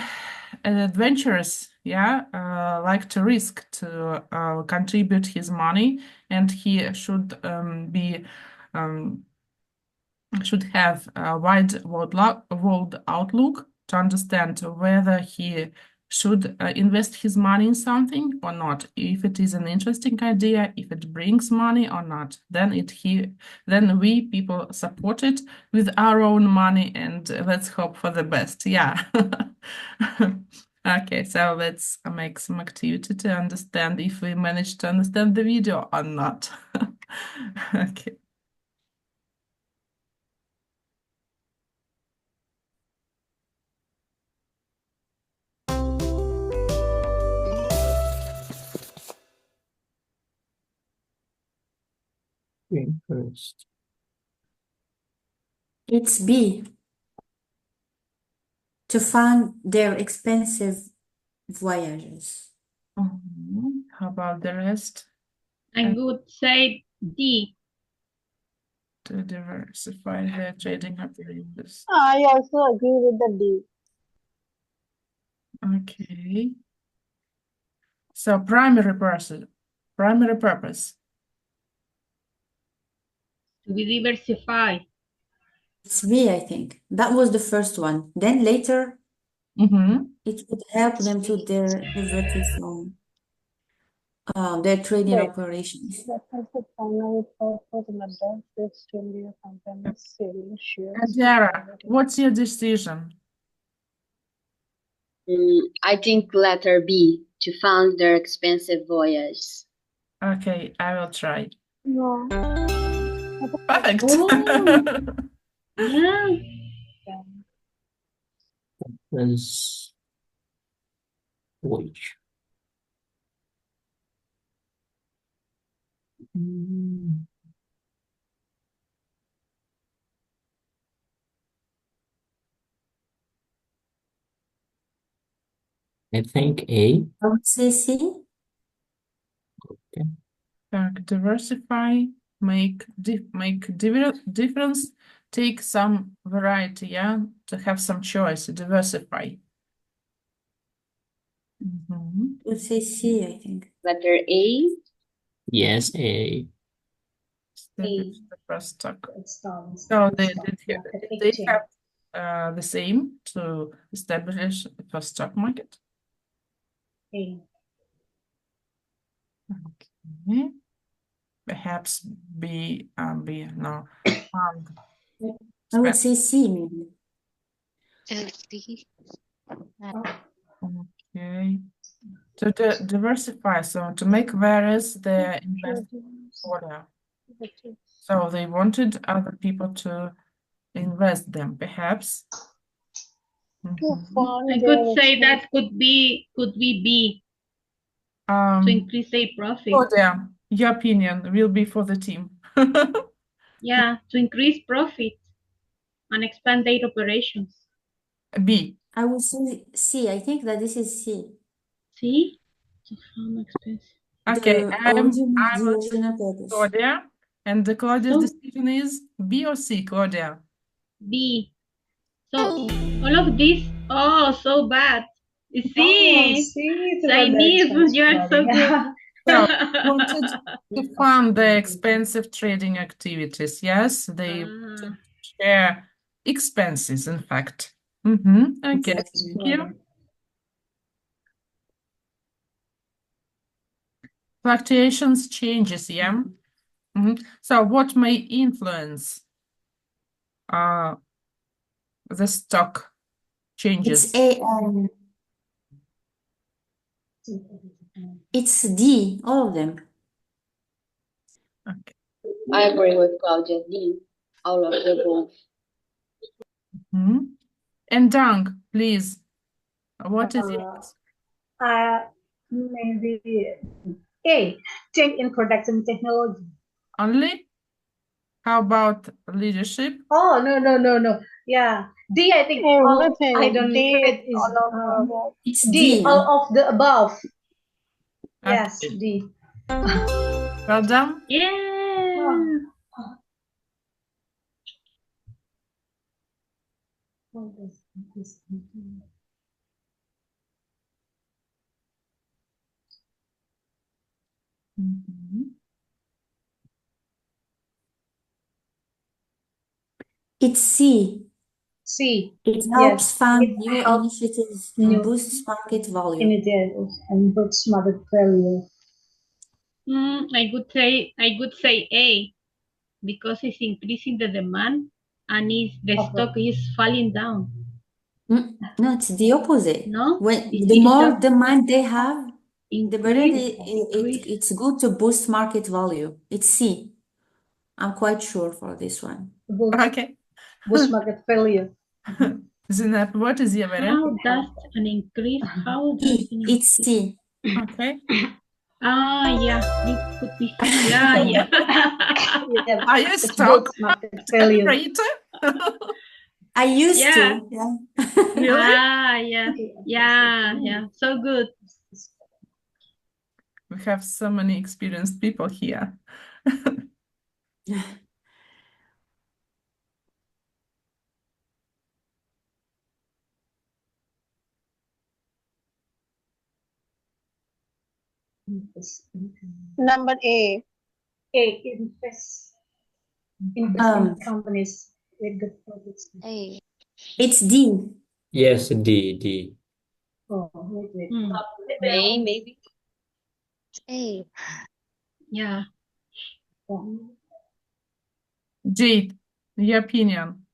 adventurous, like to risk to contribute his money, and he should should have a wide world outlook to understand whether he should invest his money in something or not. If it is an interesting idea, if it brings money or not, then we people support it with our own money, and let's hope for the best. Yeah. Okay, so let's make some activity to understand if we manage to understand the video or not. Okay. First. It's B. To fund their expensive voyages. How about the rest? I would say D. To diversify their trading operations. I also agree with the D. Okay. So primary purpose. To be diversified. It's B, I think. That was the first one. Then later, it would help them to diversify their trading Right. operations. That was the primary purpose in the best is to be a company selling shares. Jara, what's your decision? I think letter B, to fund their expensive voyage. Okay, I will try. No. Perfect. Yeah. Let's wait. I think A. I would say C. Okay. Diversify, make difference, take some variety, yeah, to have some choice, diversify. I would say C, I think. Letter A. Yes, A. Establish the first stock. So They they have the same to establish the first stock market. Okay. Perhaps B, no. I would say C, maybe. D. Okay. To diversify, so to make various their investment order. So they wanted other people to invest them, perhaps. I could say that could be B to increase their profit. Claudia, your opinion will be for the team. Yeah, to increase profit and expand their operations. B. I would say C. I think that this is C. C? To farm expensive. Okay, The I'm original purpose. Claudia, and the Claudia's decision is B or C, Claudia? B. So all of this, so bad. See, Chinese, you're so good. So wanted to fund the expensive trading activities. Yes, they share expenses, in fact. Okay, thank you. Fluctuations, changes, yeah. So what may influence the stock changes? It's A. It's D, all of them. Okay. I agree with Claudia. D. All of the above. And Dang, please. What is it? Maybe A. Change in production technology. Only? How about leadership? Oh, no. Yeah. D, I think. I don't know. It's D, D. all of the above. Okay. Yes, D. Well done. Yeah. It's C. C. It helps fund new initiatives and boosts market value. Initiatives and boosts market value. I could say A, because it's increasing the demand and the stock is falling down. No, it's the opposite. No? The more demand they have, the better it's good to boost market value. It's C. I'm quite sure for this one. Okay. Boost market value. Zinab, what is your variant? How does an increase? It's C. Okay. Yeah, it could be. Yeah. Are you stock operator? I used to. Really? Yeah. So good. We have so many experienced people here. Number A. Invest in companies with good profits. A. It's D. Yes, D. Oh, wait. A, maybe. A. Yeah. Jade, your opinion?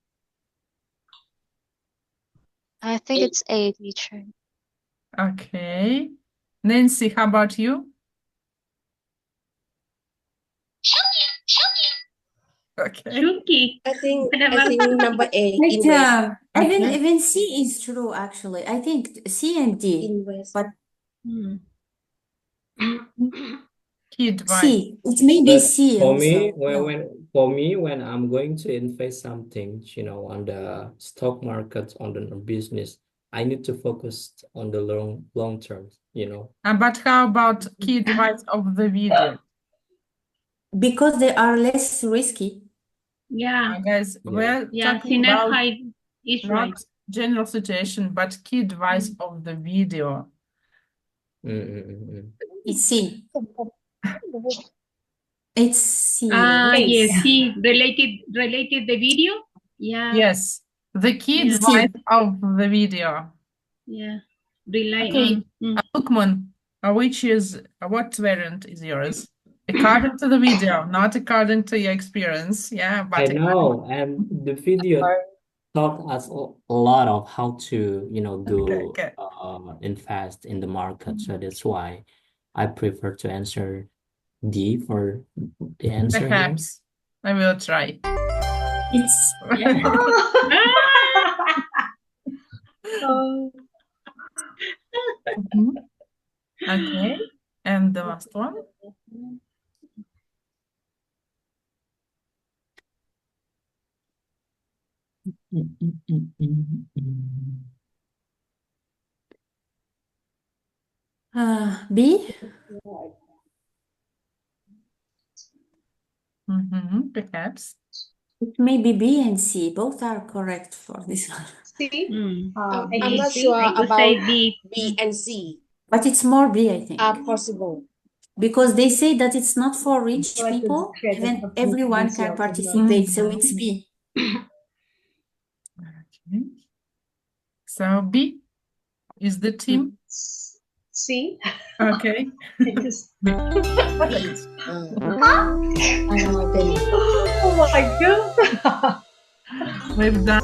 I think it's A, teacher. Okay. Nancy, how about you? Okay. Shuki. I think What about number A But in West. even C is true actually. I think C and D, In West. but Hmm. Key advice. C. It may be But C for also. me, Yeah. when I'm going to invest something, on the stock market, on the business, I need to focus on the long term, But how about key advice of the video? Because they are less risky. Yeah. Guys, we're Yeah, talking about Sinner is not right. general situation, but key advice of the video. It's C. It's C. Yes, he related the video. Yeah. Yes, the key Yeah. advice of the video. Yeah. Rely Okay, on. Lukman, what variant is yours? According to the video, not according to your experience. Yeah, I but know, and the video taught us a lot of how to, do okay. invest in the market. So that's why I prefer to answer D for the answer here. Perhaps I will try. It's Oh. Mhm. Okay, and the last one. B. Perhaps. It may be B and C. Both are correct for this one. C. I'm B, not C. sure I could about say B. B and C. But it's more B, I think. Possible. Because they say that it's not for rich Like the people, credit even of everyone confidentiality can of the participate, so it's B. Okay. So B is the team. C. Okay. It is. Great. Oh my God. We've done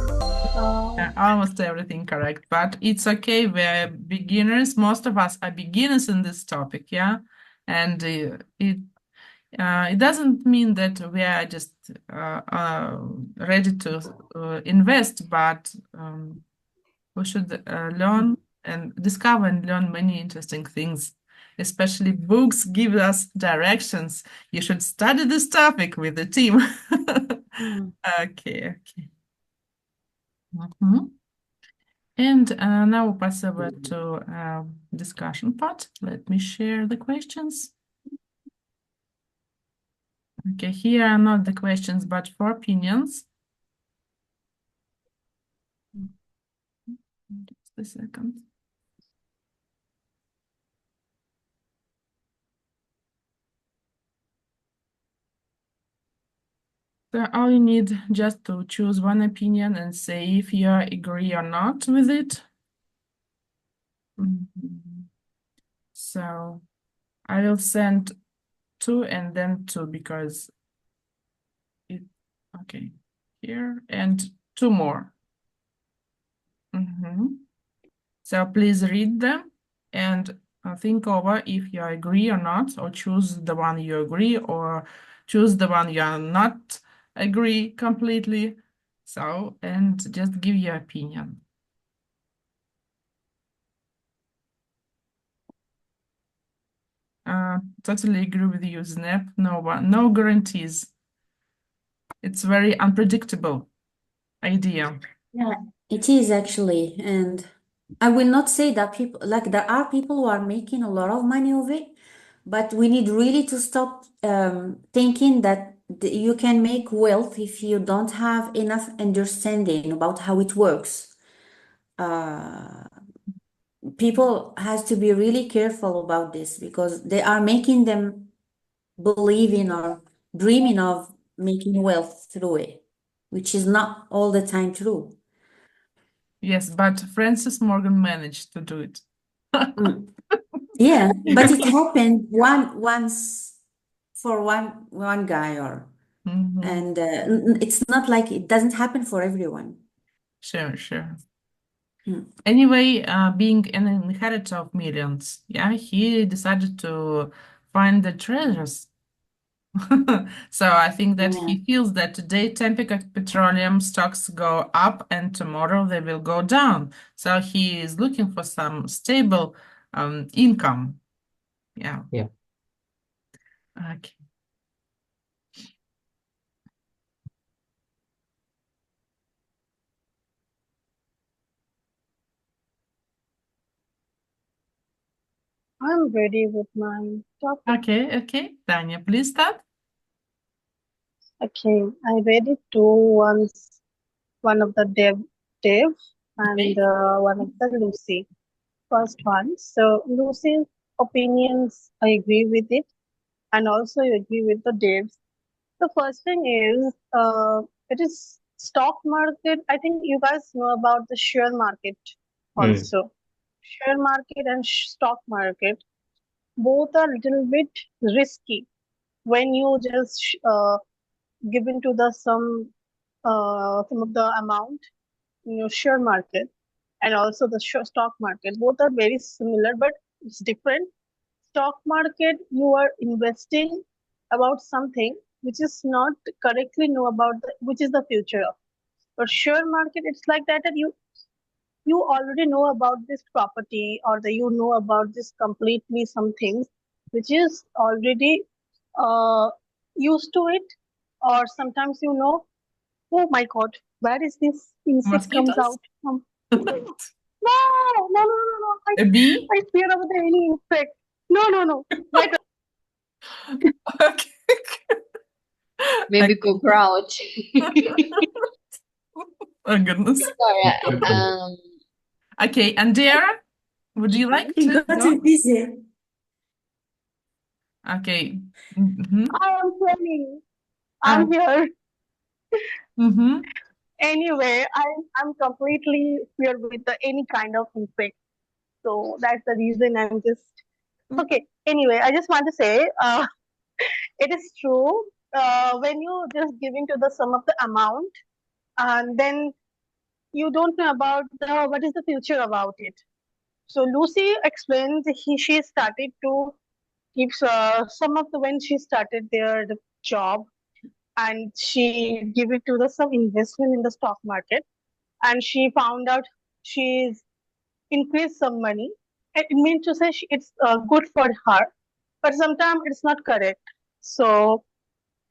almost everything correct, but it's okay. We're beginners. Most of us are beginners in this topic, yeah? And it doesn't mean that we are just ready to invest, but we should learn and discover and learn many interesting things. Especially books give us directions. You should study this topic with the team. Okay. And now we'll pass over to discussion part. Let me share the questions. Okay, here are not the questions, but for opinions. Just a second. So all you need just to choose one opinion and say if you agree or not with it. So I will send 2 and then 2 because okay, here and 2 more. So please read them and think over if you agree or not, or choose the one you agree, or choose the one you are not agree completely. So, and just give your opinion. Totally agree with you, Snap. No guarantees. It's very unpredictable idea. Yeah, it is actually. And I will not say that people, like there are people who are making a lot of money of it, but we need really to stop thinking that you can make wealth if you don't have enough understanding about how it works. People has to be really careful about this because they are making them believe in or dreaming of making wealth through it, which is not all the time true. Yes, but Francis Morgan managed to do it. Yeah, but it happened once for one guy and it's not like it doesn't happen for everyone. Sure. Anyway, being an inheritor of millions, yeah, he decided to find the treasures So I think that Yeah. he feels that today Tempika Petroleum stocks go up and tomorrow they will go down. So he is looking for some stable income. Yeah. Yeah. Okay. I'm ready with my topic. Okay. Tanya, please start. Okay, I read it to once one of the Dave and Okay. one of the Lucy. First one. So Lucy's opinions, I agree with it, and also I agree with the Dave's. The first thing is, it is stock market. I think you guys know about the share market Mm. also. Share market and stock market both are little bit risky when you just give into the some of the amount in your share market and also the stock market. Both are very similar, but it's different. Stock market, you are investing about something which is not correctly know about which is the future of. But share market, it's like that you already know about this property or you know about this completely some things which is already uh, used to it, or sometimes you know, oh my god, where is this insect comes Mosquitoes? out from? No. A bee? I fear about any insect. No. Wait. Okay. Maybe cockroach. Oh goodness. Sorry. Okay, and Dara, would you like He to got go? busy. Okay. Mm-hmm. I am telling. I'm here. Mm-hmm. Anyway, I'm completely fear with any kind of insect. So that's the reason I'm just okay. Anyway, I just want to say, it is true. When you just give into the sum of the amount, and then you don't know about the what is the future about it. So Lucy explains she started to keep some of the when she started the job, and she give it to the some investment in the stock market, and she found out she's increased some money. It means to say it's good for her, but sometimes it's not correct. So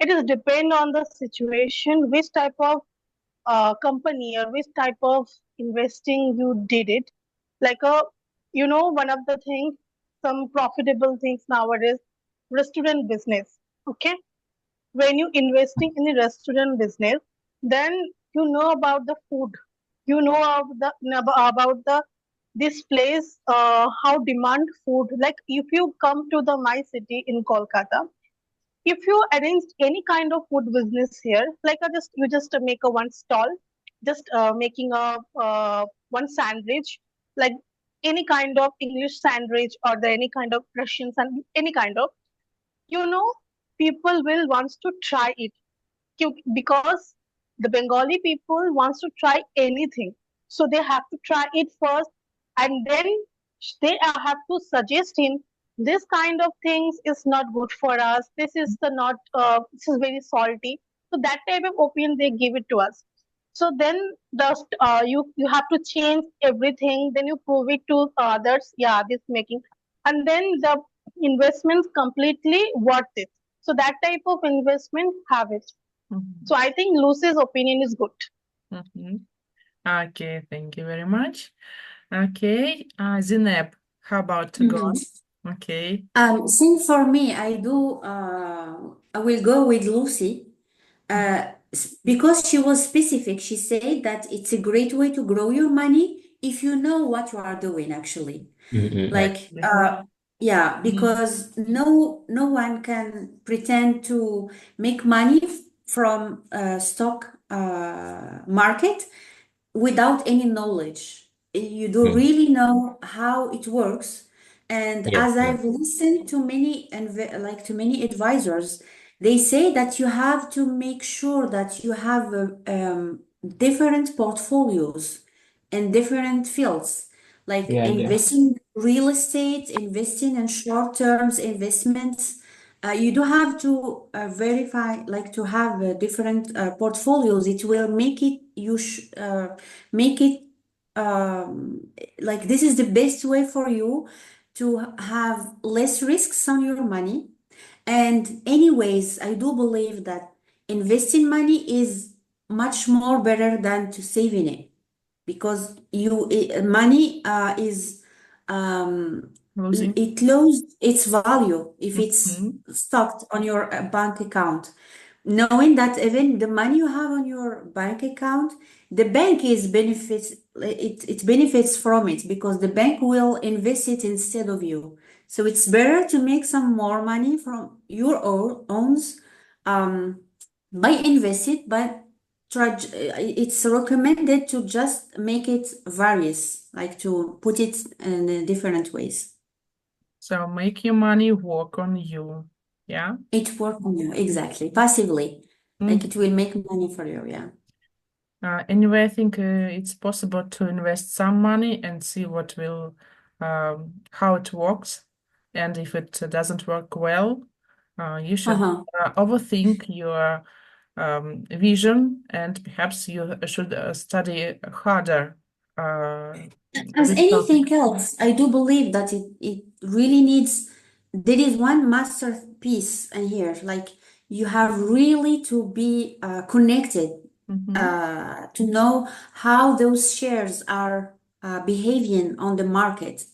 it is depend on the situation, which type of company or which type of investing you did it. Like one of the things, some profitable things nowadays, restaurant business. Okay, when you investing in a restaurant business, then you know about the food, you know about the this place, how demand food. Like if you come to the my city in Kolkata, if you arrange any kind of food business here, like you just make a one stall, just making a one sandwich, like any kind of English sandwich or the any kind of Russian sandwich, any kind of, you know, people will wants to try it because the Bengali people wants to try anything. So they have to try it first, and then they have to suggest him this kind of things is not good for us. This is the not this is very salty. So that type of opinion they give it to us. So then you have to change everything. Then you prove it to others. Yeah, this making, and then the investments completely worth it. So that type of investment have it. So I think Lucy's opinion is good. Mm-hmm. Okay, thank you very much. Okay, Zineb, how about to go? Okay. Since for me, I will go with Lucy. Because she was specific, she said that it's a great way to grow your money if you know what you are doing, actually. Like, yeah, because no one can pretend to make money from stock market without any knowledge. You do really know how it works. And Yeah, as yeah. I've listened to many to many advisors, they say that you have to make sure that you have different portfolios in different fields, like Yeah. investing in real estate, investing in short-term investments, you do have to verify, like to have different portfolios. It will make it, make it like this is the best way for you to have less risks on your money. And anyways, I do believe that investing money is much more better than to saving it, because money is Losing. it loses its value if it's Mhm. stocked on your bank account. Knowing that even the money you have on your bank account, the bank it benefits from it, because the bank will invest it instead of you. So it's better to make some more money from your owns by invest it, but it's recommended to just make it various, like to put it in different ways. So make your money work on you. Yeah. It work on you, exactly, passively. Like it will make money for you, yeah. Anyway, I think it's possible to invest some money and see what will, how it works. And if it doesn't work well, you should overthink your vision, and perhaps you should study harder. As This anything topic. else, I do believe that it really needs, there is one masterpiece in here. Like you have really to be connected to know how those shares are behaving on the market.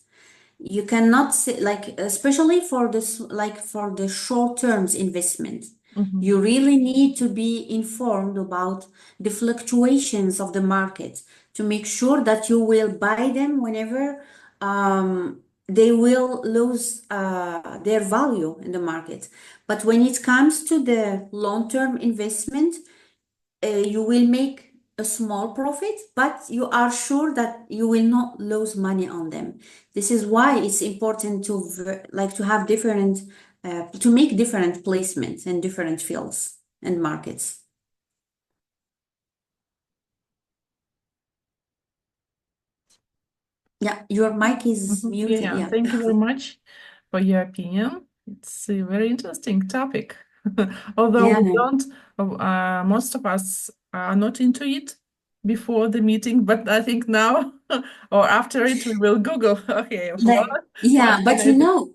You cannot say, like, especially for this, like for the short terms investment, you really need to be informed about the fluctuations of the market to make sure that you will buy them whenever they will lose their value in the market. But when it comes to the long-term investment, you will make a small profit, but you are sure that you will not lose money on them. This is why it's important to like to have different, to make different placements in different fields and markets. Yeah, your mic is muted. Yeah, Yeah. thank you very much for your opinion. It's a very interesting topic. Although we don't, most of us are not into it before the meeting, but I think now or after it, we will Google. Okay, Yeah, what but can I you do? know,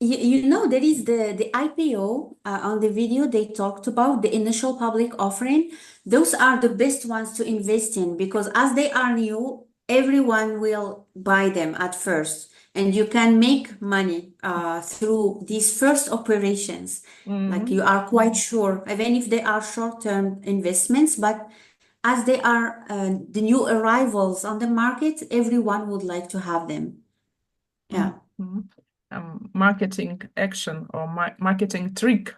you know, there is the IPO on the video they talked about, the initial public offering. Those are the best ones to invest in, because as they are new, everyone will buy them at first. And you can make money through these first operations. Like you are quite sure, even if they are short-term investments, but as they are the new arrivals on the market, everyone would like to have them. Yeah. Marketing action or marketing trick,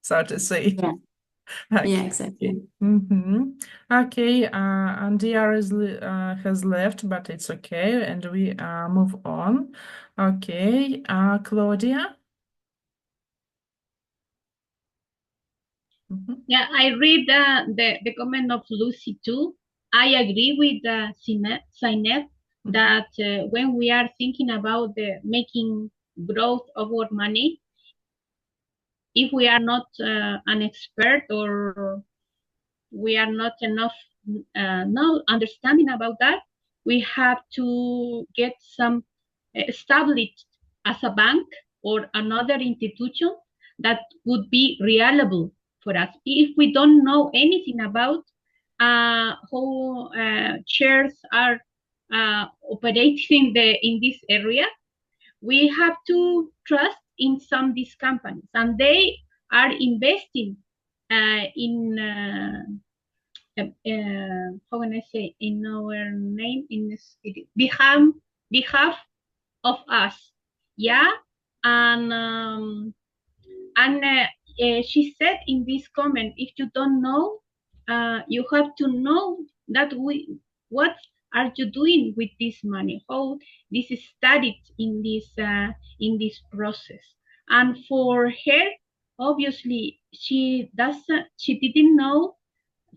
so to say. Yeah. Okay. Yeah, exactly. Okay, Andia has left, but it's okay, and we move on. Okay, Claudia. Yeah, I read the comment of Lucy too. I agree with Zainab that when we are thinking about the making growth of our money, if we are not an expert or we are not enough no understanding about that, we have to get some established as a bank or another institution that would be reliable for us. If we don't know anything about how shares are operating in this area, we have to trust in some these companies, and they are investing in how can I say, in our name, in this behalf of us. Yeah, and she said in this comment, if you don't know, you have to know that what are you doing with this money, how this is studied in this process. And for her, obviously she didn't know,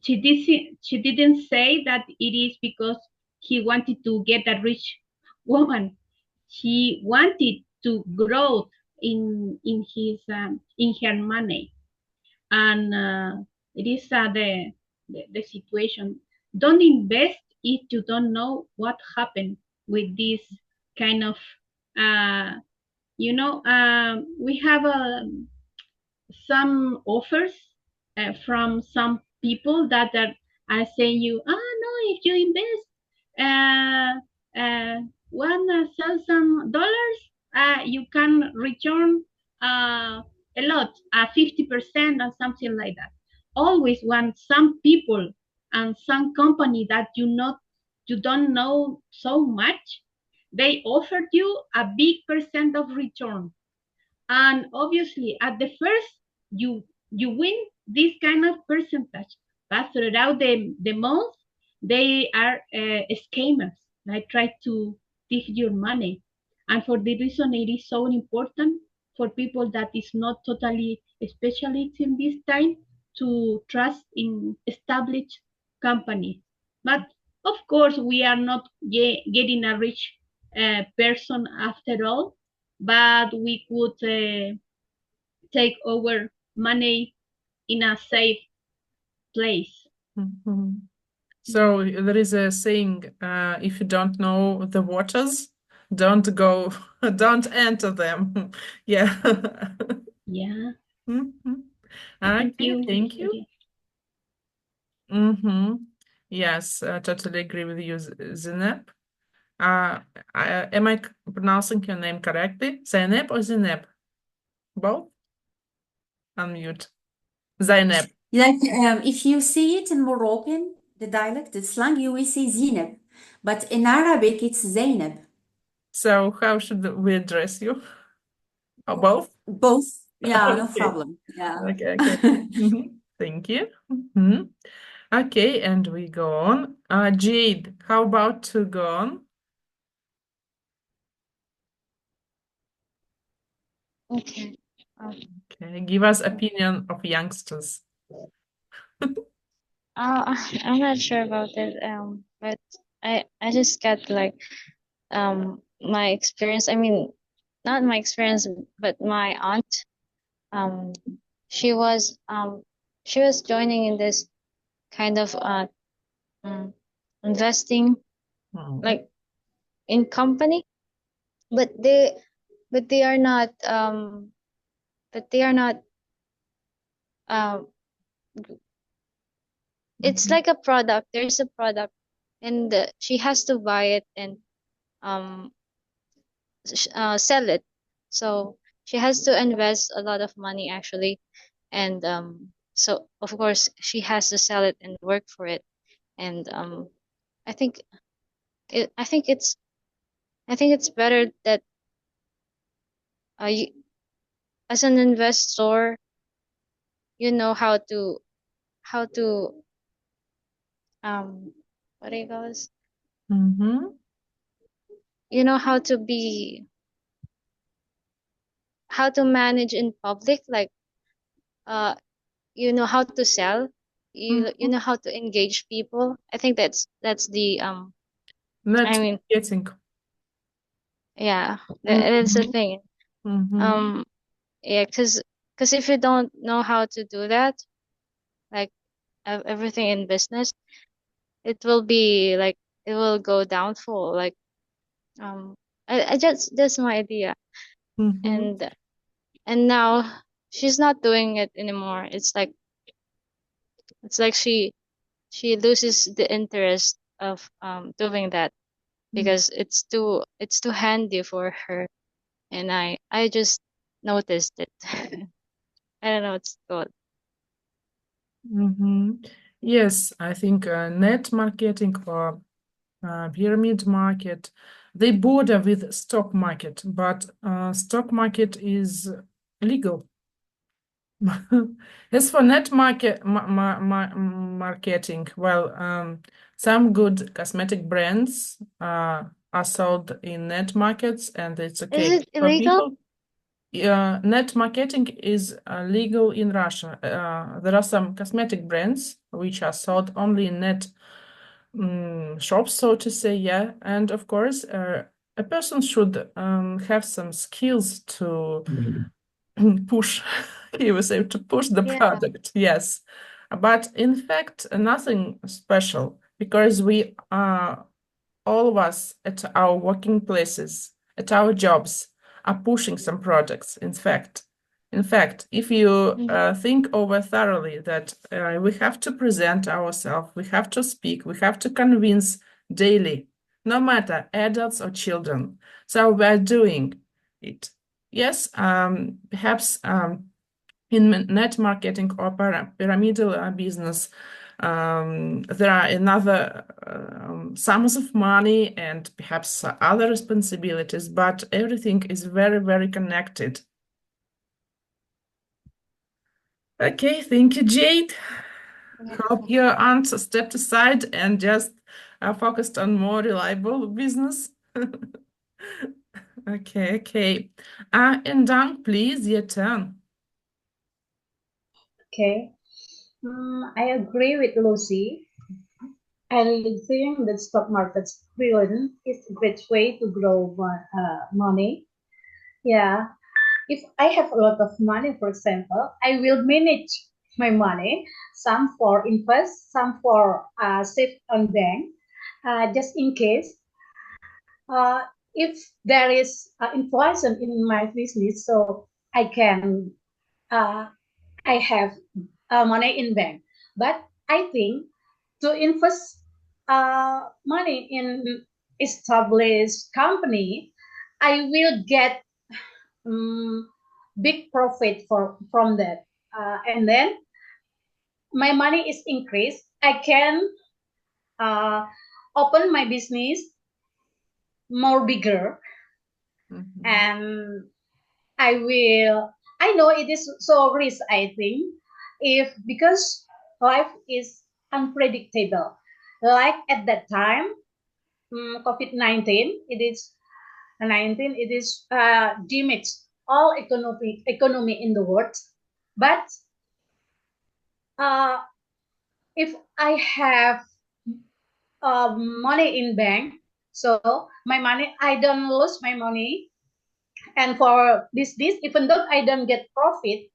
she didn't say that it is because he wanted to get a rich woman. She wanted to grow in her money, and it is the situation. Don't invest if you don't know what happened with this kind of we have some offers from some people that are saying you, no, if you invest $1,000, you can return a lot, 50% or something like that. Always when some people and some company that you don't know so much, they offered you a big percent of return, and obviously at the first you win this kind of percentage, but throughout the month they are scammers. They try to take your money, and for the reason it is so important for people that is not totally specialist in this time to trust in established companies. But of course we are not getting a rich person after all, but we could take our money in a safe place. Mhm. So there is a saying, if you don't know the waters, don't go, don't enter them. Yeah. Yeah. Mhm. Thank Okay, you. thank you. Yes, I totally agree with you, Zineb. Am I pronouncing your name correctly? Zainab or Zineb? Both? Unmute. Zainab. Like if you see it in Moroccan, the dialect, the slang, you will say Zineb, but in Arabic it's Zainab. So how should we address you? Or both? Both. Yeah, no Okay. problem. Yeah. Okay. Thank you. Okay, and we go on. Jade, how about to go on? Okay. Okay, give us opinion of youngsters. I'm not sure about it. But I just got like my experience. I mean, not my experience, but my aunt. Um, she was joining in this kind of investing, like in company, but they are not um it's like a product. There's a product, and she has to buy it and um sell it. So she has to invest a lot of money actually, and so of course she has to sell it and work for it. And I think it I think it's better that you, as an investor, you know how to what do you call this? You know how to manage in public, like you know how to sell, you know how to engage people. I think that's the I mean, Getting. yeah, that's the thing. Yeah, because if you don't know how to do that, like everything in business, it will be like it will go downfall. Like I just that's my idea. And now she's not doing it anymore. It's like she loses the interest of doing that because it's too handy for her. And I just noticed it. I don't know what's called. Yes, I think net marketing or pyramid market, they border with stock market, but stock market is legal. As for net marketing, well, some good cosmetic brands are sold in net markets, and it's okay. Is it For illegal? people, net marketing is legal in Russia. There are some cosmetic brands which are sold only in net shops, so to say, yeah. And of course, a person should have some skills to push, he was able to push the Yeah. product, yes. But in fact, nothing special, because we are, all of us at our working places, at our jobs, are pushing some products. In fact, if you think over thoroughly that we have to present ourselves, we have to speak, we have to convince daily, no matter adults or children. So we're doing it. Yes, perhaps in net marketing or pyramidal business, there are another sums of money and perhaps other responsibilities, but everything is very, very connected. Okay, thank you, Jade. Hope your aunt stepped aside and just focused on more reliable business. Okay. And Dang, please, your turn. Okay. I agree with Lucy. I really think that stock market's brilliant is a great way to grow money. Yeah. If I have a lot of money, for example, I will manage my money, some for invest, some for save on bank, just in case. If there is inflation in my business, so I can, I have money in bank. But I think to invest money in established company, I will get big profit from that. And then my money is increased. I can open my business more bigger, and I know it is so risk, I think, because life is unpredictable. Like at that time, COVID-19, it is damaged all economy in the world. But if I have money in bank, so my money, I don't lose my money. And for business, even though I don't get profit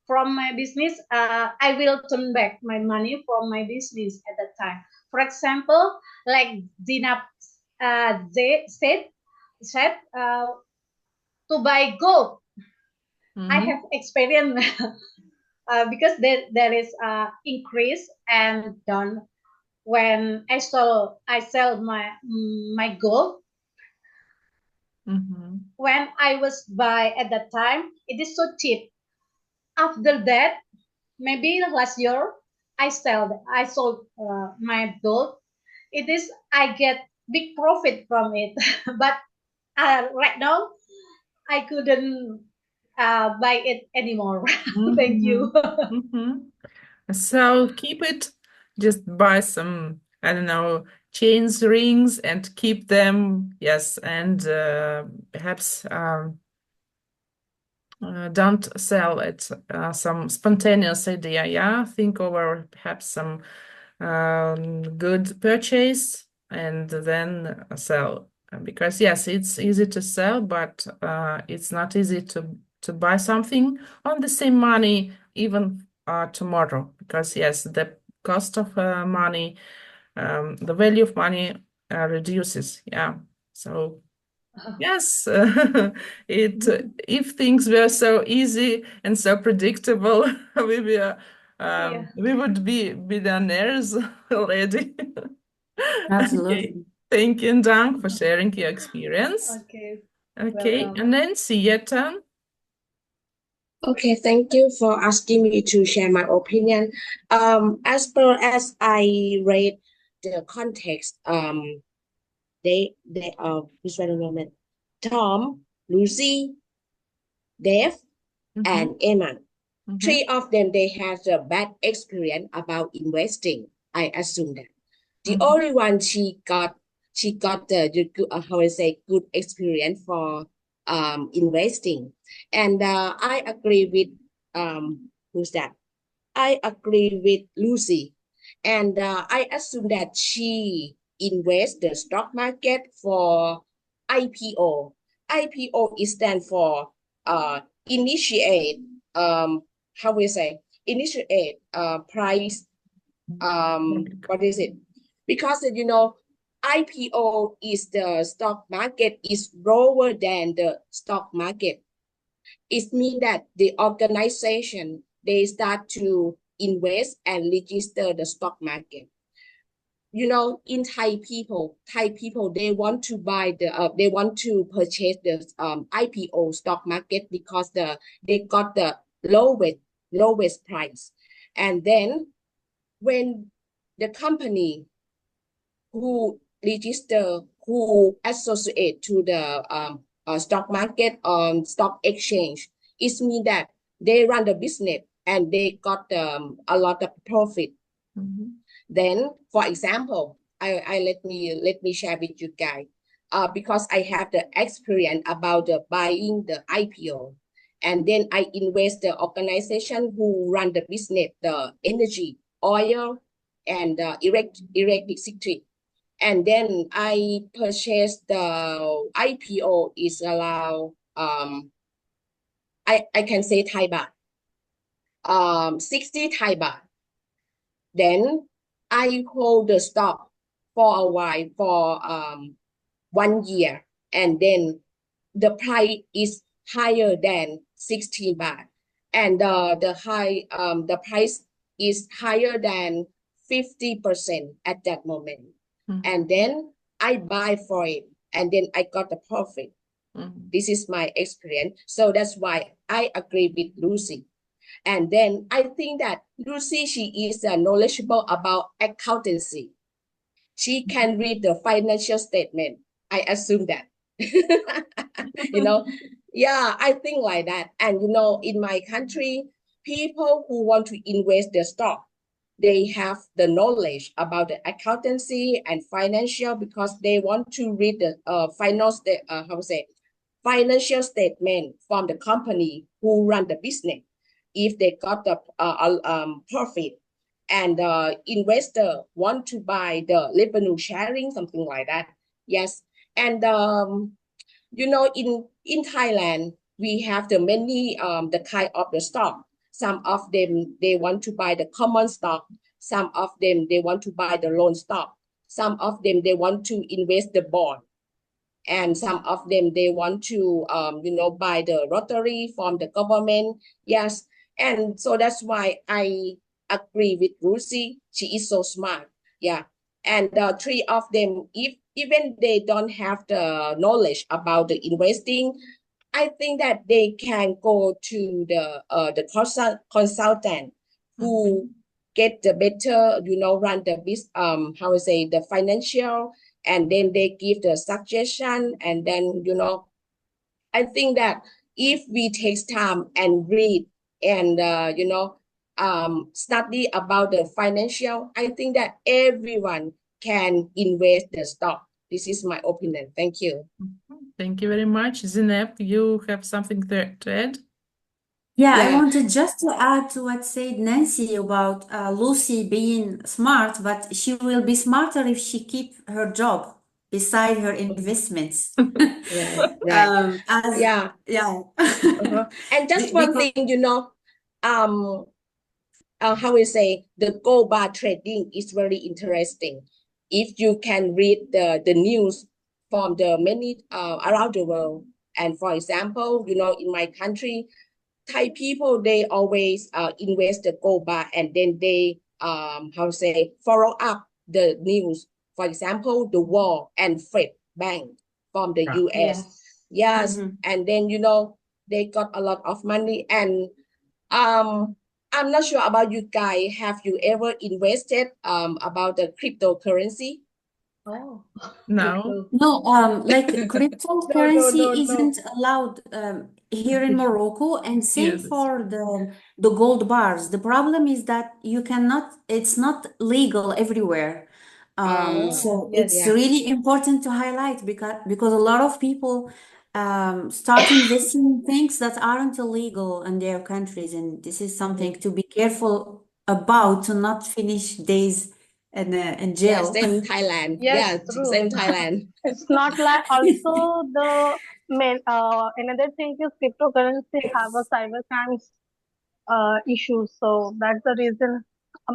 from my business, I will turn back my money from my business at that time. For example, like Zinab said to buy gold. I have experience because there is increase and down when I sell my gold. When I was buy at that time, it is so cheap. After that, maybe last year, I sold my gold. I get big profit from it, but right now I couldn't buy it anymore. Thank you. So keep it, just buy some, I don't know, chains, rings, and keep them. Yes, and perhaps don't sell it. Some spontaneous idea. Yeah, think over perhaps some good purchase and then sell. Because yes, it's easy to sell, but it's not easy to buy something on the same money even tomorrow. Because yes, the cost of money, the value of money reduces. Yeah, so. Yes, if things were so easy and so predictable, we would be billionaires already. Absolutely. Okay. Thank you, Dang, for sharing your experience. Okay, Welcome. and Nancy, your turn. Okay, thank you for asking me to share my opinion. As per as I read the context, they which one moment? Tom, Lucy, Dave, and Emma. Three of them, they had a bad experience about investing. I assume that. The only one she got the good, how I say, good experience for investing. And I agree with who's that? I agree with Lucy. And I assume that she invests the stock market for IPO. IPO is stand for initiate, how we say, initiate price, what is it? Because IPO is the stock market is lower than the stock market. It means that the organization, they start to invest and register the stock market. In Thai people, they want to they want to purchase the IPO stock market because they got the lowest price. And then when the company who register, who associate to the stock market on stock exchange, it means that they run the business and they got a lot of profit. Then, for example, I let me share with you guys, because I have the experience about the buying the IPO, and then I invest the organization who run the business, the energy, oil, and electricity, and then I purchased the IPO is around I can say Thai baht, 60 Thai baht. Then I hold the stock for a while, for 1 year, and then the price is higher than 16 baht, and the price is higher than 50% at that moment. And then I buy for it, and then I got the profit. This is my experience. So that's why I agree with Lucy. And then I think that Lucy, she is knowledgeable about accountancy. She can read the financial statement. I assume that. Yeah, I think like that. And in my country, people who want to invest their stock, they have the knowledge about the accountancy and financial because they want to read the financial statement from the company who run the business. If they got the profit, and investor want to buy the revenue sharing, something like that. Yes, and in Thailand we have the many the kind of the stock. Some of them they want to buy the common stock. Some of them they want to buy the loan stock. Some of them they want to invest the bond, and some of them they want to buy the lottery from the government. Yes, and so that's why I agree with Lucy. She is so smart. Yeah, and three of them, if even they don't have the knowledge about the investing, I think that they can go to the consultant who get the better, run the business, how I say, the financial, and then they give the suggestion, and then I think that if we take time and read and study about the financial, I think that everyone can invest the stock. This is my opinion. Thank you. Thank you very much. Zineb, you have something to add? Yeah, I Yeah. wanted just to add to what said Nancy about Lucy being smart, but she will be smarter if she keep her job beside her investments. Right, right. Yeah. Yeah. And just one Because thing, how we say, the gold bar trading is very interesting. If you can read the news from the many around the world, and for example, in my country, Thai people, they always invest the gold bar, and then they how say, follow up the news. For example, the war and Fed Bank from the US. Yes, and then they got a lot of money. And I'm not sure about you guys. Have you ever invested about the cryptocurrency? Oh, No. no, like No, cryptocurrency no. isn't allowed here in Morocco, and same Yes. for the gold bars. The problem is that you cannot, it's not legal everywhere. So yes. it's Yeah. really important to highlight because a lot of people start investing in things that aren't illegal in their countries, and this is something to be careful about, to not finish days in Yes, jail. same Thailand. Yes, Yeah, true. same Thailand. It's not like also the main another thing is cryptocurrency have a cyber crimes issue. So that's the reason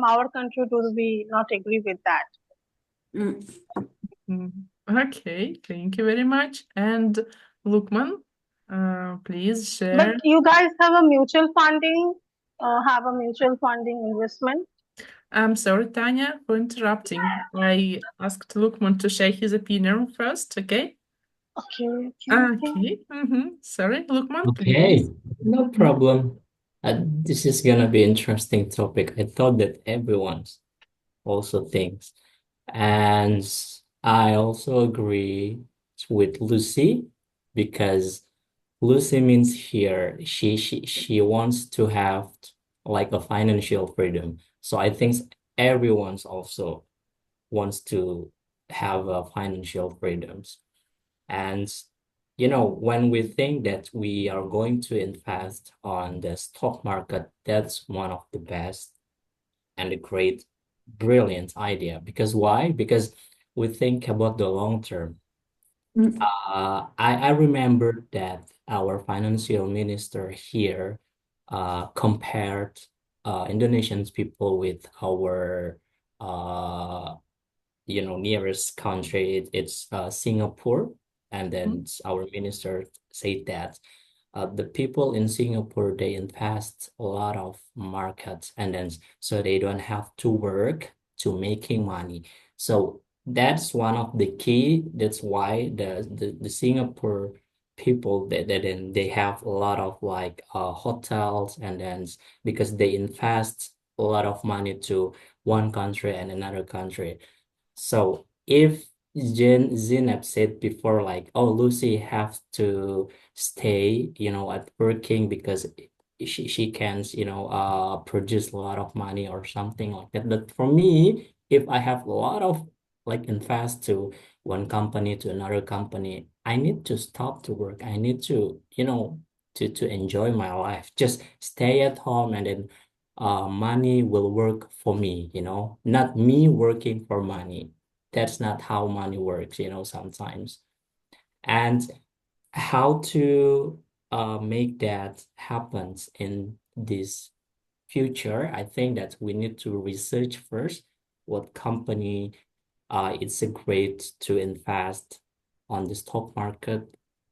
our country will be not agree with that. Okay, thank you very much. And Lukman, please But share. you guys have a mutual funding, investment. I'm sorry, Tanya, for interrupting. I asked Lukman to share his opinion first, okay? Okay. Okay. Sorry, Lukman, Okay, please. no problem. This is gonna be interesting topic. I thought that everyone also thinks. And I also agree with Lucy because Lucy means here she wants to have like a financial freedom. So I think everyone's also wants to have a financial freedoms. And when we think that we are going to invest on the stock market, that's one of the best and a great, brilliant idea. Because why? Because we think about the long term. I remember that our financial minister here compared Indonesian people with our nearest country. It's Singapore, and then our minister said that the people in Singapore, they invest a lot of markets, and then so they don't have to work to making money. So that's one of the key. That's why the Singapore people they have a lot of like hotels, and then because they invest a lot of money to one country and another country. So if Zineb said before, like, oh, Lucy have to stay, at working because she can, produce a lot of money or something like that. But for me, if I have a lot of like invest to one company to another company, I need to stop to work. I need to, to enjoy my life. Just stay at home, and then money will work for me, not me working for money. That's not how money works, sometimes. And how to make that happen in this future, I think that we need to research first what company it's a great to invest on the stock market.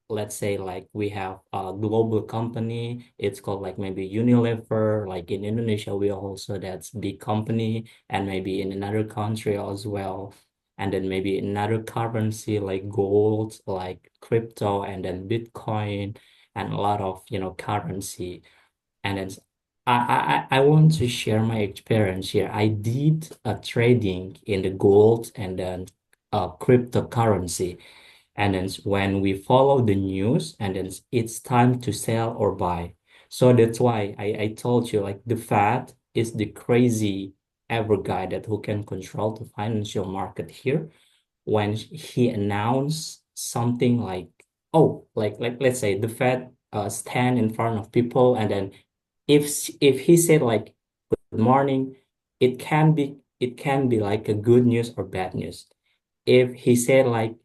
Let's say like we have a global company, it's called like maybe Unilever, like in Indonesia, we also that's big company, and maybe in another country as well. And then maybe another currency like gold, like crypto, and then Bitcoin, and a lot of, currency. And then I want to share my experience here. I did a trading in the gold and then cryptocurrency. And then when we follow the news, and then it's time to sell or buy. So that's why I told you like the Fed is the crazy ever guy that who can control the financial market here. When he announced something like, oh, like let's say the Fed stand in front of people, and then if he said like good morning, it can be like a good news or bad news. If he said like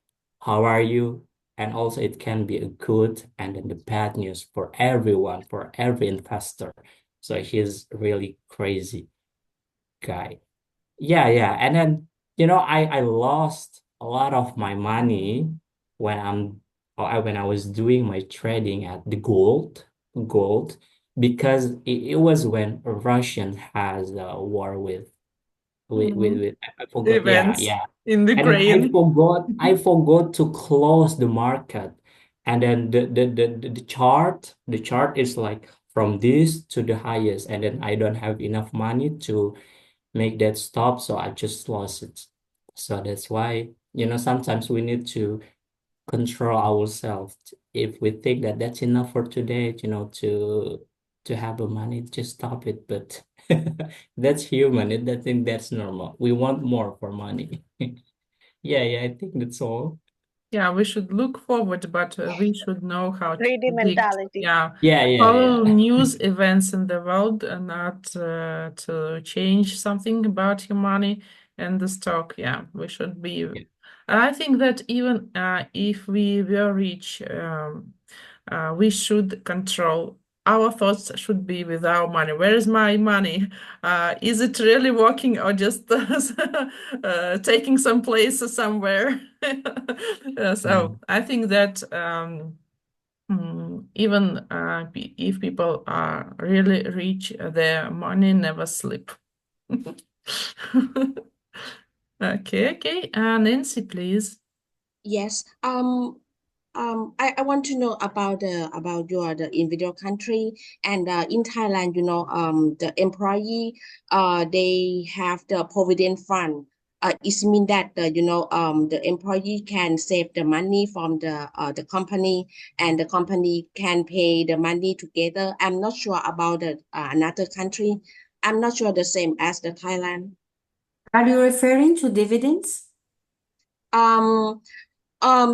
how are you, and also it can be a good and then the bad news for everyone, for every investor. So he's really crazy guy. Yeah. And then I lost a lot of my money when when I was doing my trading at the gold, because it was when Russian has a war with I forgot. Events Yeah. in And then I Ukraine. forgot I forgot to close the market. And then the chart is like from this to the highest, and then I don't have enough money to make that stop, so I just lost it. So that's why, sometimes we need to control ourselves. If we think that that's enough for today, to have the money, just stop it. But that's human. I think that's normal. We want more for money. Yeah, I think that's all. Yeah, we should look forward, but we should know how to Greedy predict. mentality. Yeah, Yeah. follow news events in the world and not to change something about your money. and the stock. Yeah, we should be. I think that even if we were rich, we should control. Our thoughts should be with our money. Where is my money? Is it really working or just taking some place somewhere? So I think that even if people are really rich, their money never sleep. Okay. Nancy, please. Yes. I want to know about the individual country and in Thailand, the employee they have the provident fund. It means that the employee can save the money from the company and the company can pay the money together. I'm not sure about the another country. I'm not sure the same as the Thailand. Are you referring to dividends? Um, how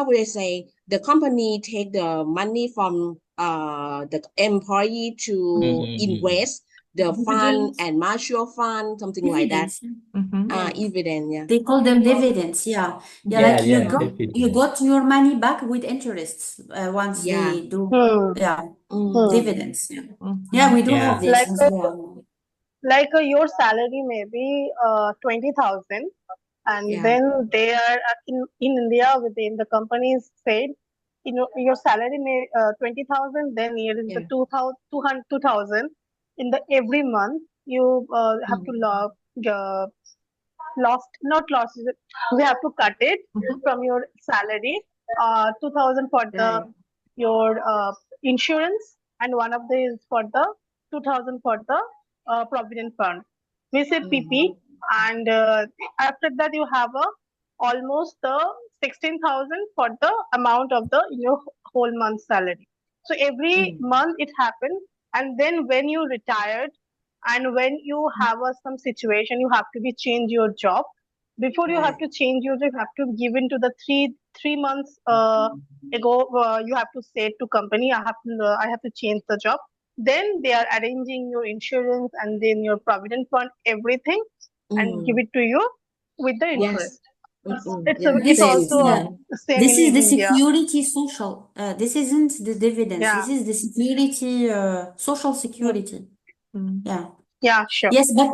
would I say, the company take the money from the employee to invest the fund Dividends. and mutual fund, something like that. Dividends. Yeah. Dividend, yeah. They call them dividends. Yeah. Yeah, Yeah, like yeah, you definitely. got your money back with interests once Yeah. they do. Yeah. Mm. Dividends. Yeah. Yeah, we do have Yeah. this Like as well. your salary may be 20,000, and Yeah. then they are in India within the companies said, your salary may 20,000, then here is the Yeah. 2,000 in the every month you have to log lost not lost we have to cut it from your salary 2,000 for the Right. your insurance, and one of the is for the 2,000 for the provident fund, we say PP, and after that you have a almost 16,000 for the amount of the your whole month salary. So every month it happened, and then when you retired and when you have some situation you have to be change your job, before you have Right. to change your job you have to give into the three months ago, you have to say to company I have to change the job, then they are arranging your insurance and then your provident fund everything and give it to you with the Yes. interest. Yeah. It's This Same. is also same this in is the India. security social. This isn't the dividends. Yeah. This is the security, social security. Yeah. Yeah, sure. Yes, but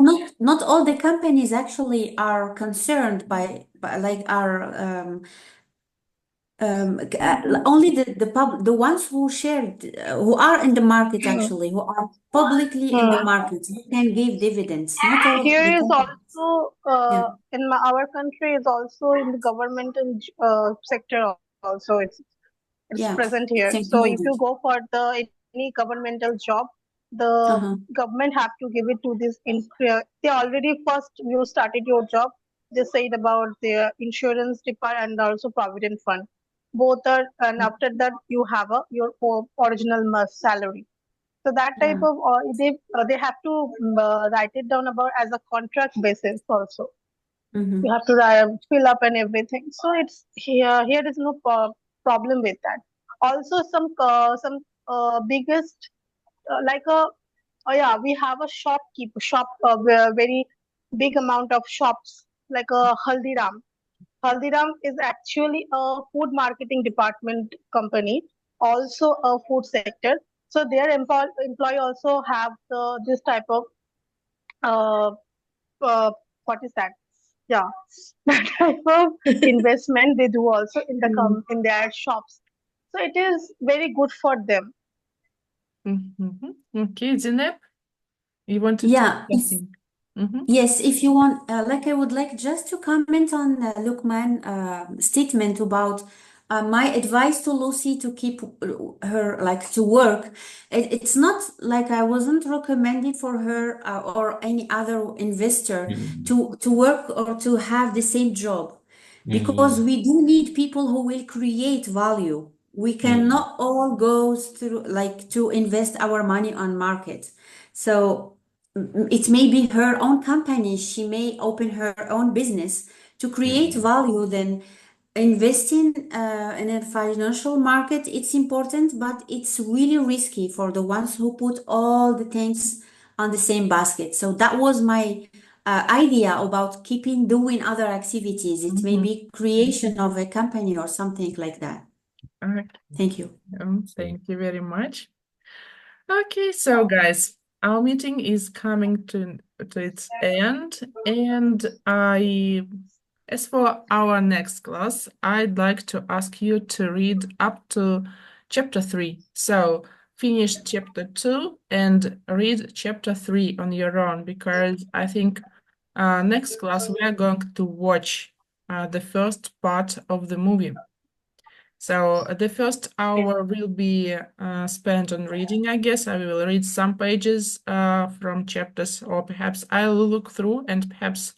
not all the companies actually are concerned by like are only the ones who shared who are in the market actually who are publicly in the market who can give dividends. Not all of Here the is companies. also Yeah. our country is also in the governmental sector also. It's Yeah. present here. It's So if you included. go for the any governmental job, the Uh-huh. government have to give it to this. They already first you started your job. They said about their insurance department and also provident fund. Both are, and after that you have your original salary. So that type Yeah. of they have to write it down about as a contract basis also. Mm-hmm. You have to fill up and everything. So it's here is no problem with that. Also some biggest like a oh yeah, we have a shop very big amount of shops like a Haldiram. Haldiram is actually a food marketing department company, also a food sector. So their employee also have this type of uh, uh, what is that? Yeah, that type of investment they do also in the in their shops. So it is very good for them. Okay, Zineb, you want to Yeah. talk something? Yes, if you want, like I would like just to comment on Lukman statement about my advice to Lucy to keep her like to work. It's not like I wasn't recommended for her or any other investor to work or to have the same job, because we do need people who will create value. We cannot all go through like to invest our money on market. So it may be her own company. She may open her own business to create value. Then investing in a financial market, it's important, but it's really risky for the ones who put all the things on the same basket. So that was my idea about keeping doing other activities. It may be creation of a company or something like that. Thank you. Thank you very much. Okay, so guys, our meeting is coming to its end, and as for our next class, I'd like to ask you to read up to chapter 3. So finish chapter 2 and read chapter 3 on your own, because I think next class we are going to watch the first part of the movie. So the first hour will be spent on reading, I guess. I will read some pages from chapters, or perhaps I'll look through and perhaps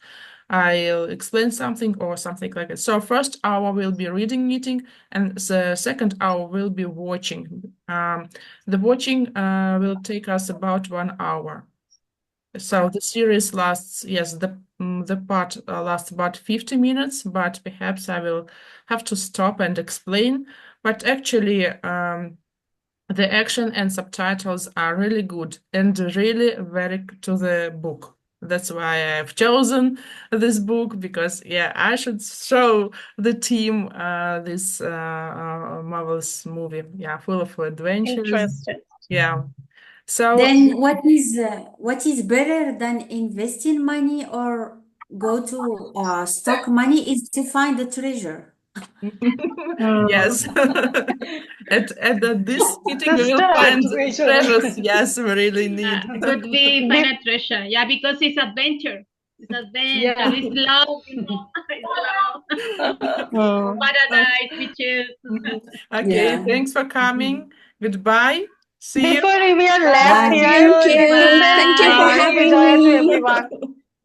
I'll explain something or something like that. So first hour will be reading meeting, and the second hour will be watching. The watching will take us about 1 hour. So the series lasts, yes, the part lasts about 50 minutes, but perhaps I will have to stop and explain. But actually, the action and subtitles are really good and really very to the book. That's why I've chosen this book, because yeah, I should show the team this marvelous movie. Yeah, full of adventures. Interesting. Yeah. So then what is better than investing money or go to stock money is to find the treasure. Yes. At this meeting, we will Start find treasure. treasures. Yes, we really need. Could be find a treasure. Yeah, because it's adventure. It's adventure. Yeah. It's love. It's love. Paradise we choose. Okay, Yeah. thanks for coming. Goodbye. See you. Before we are left Bye. here, Thank you. Thank you for Shubha having Vijaya to me. everyone.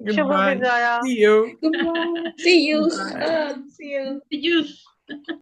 Shubha Goodbye. Vijaya. See you. Goodbye. See you. Bye. See you.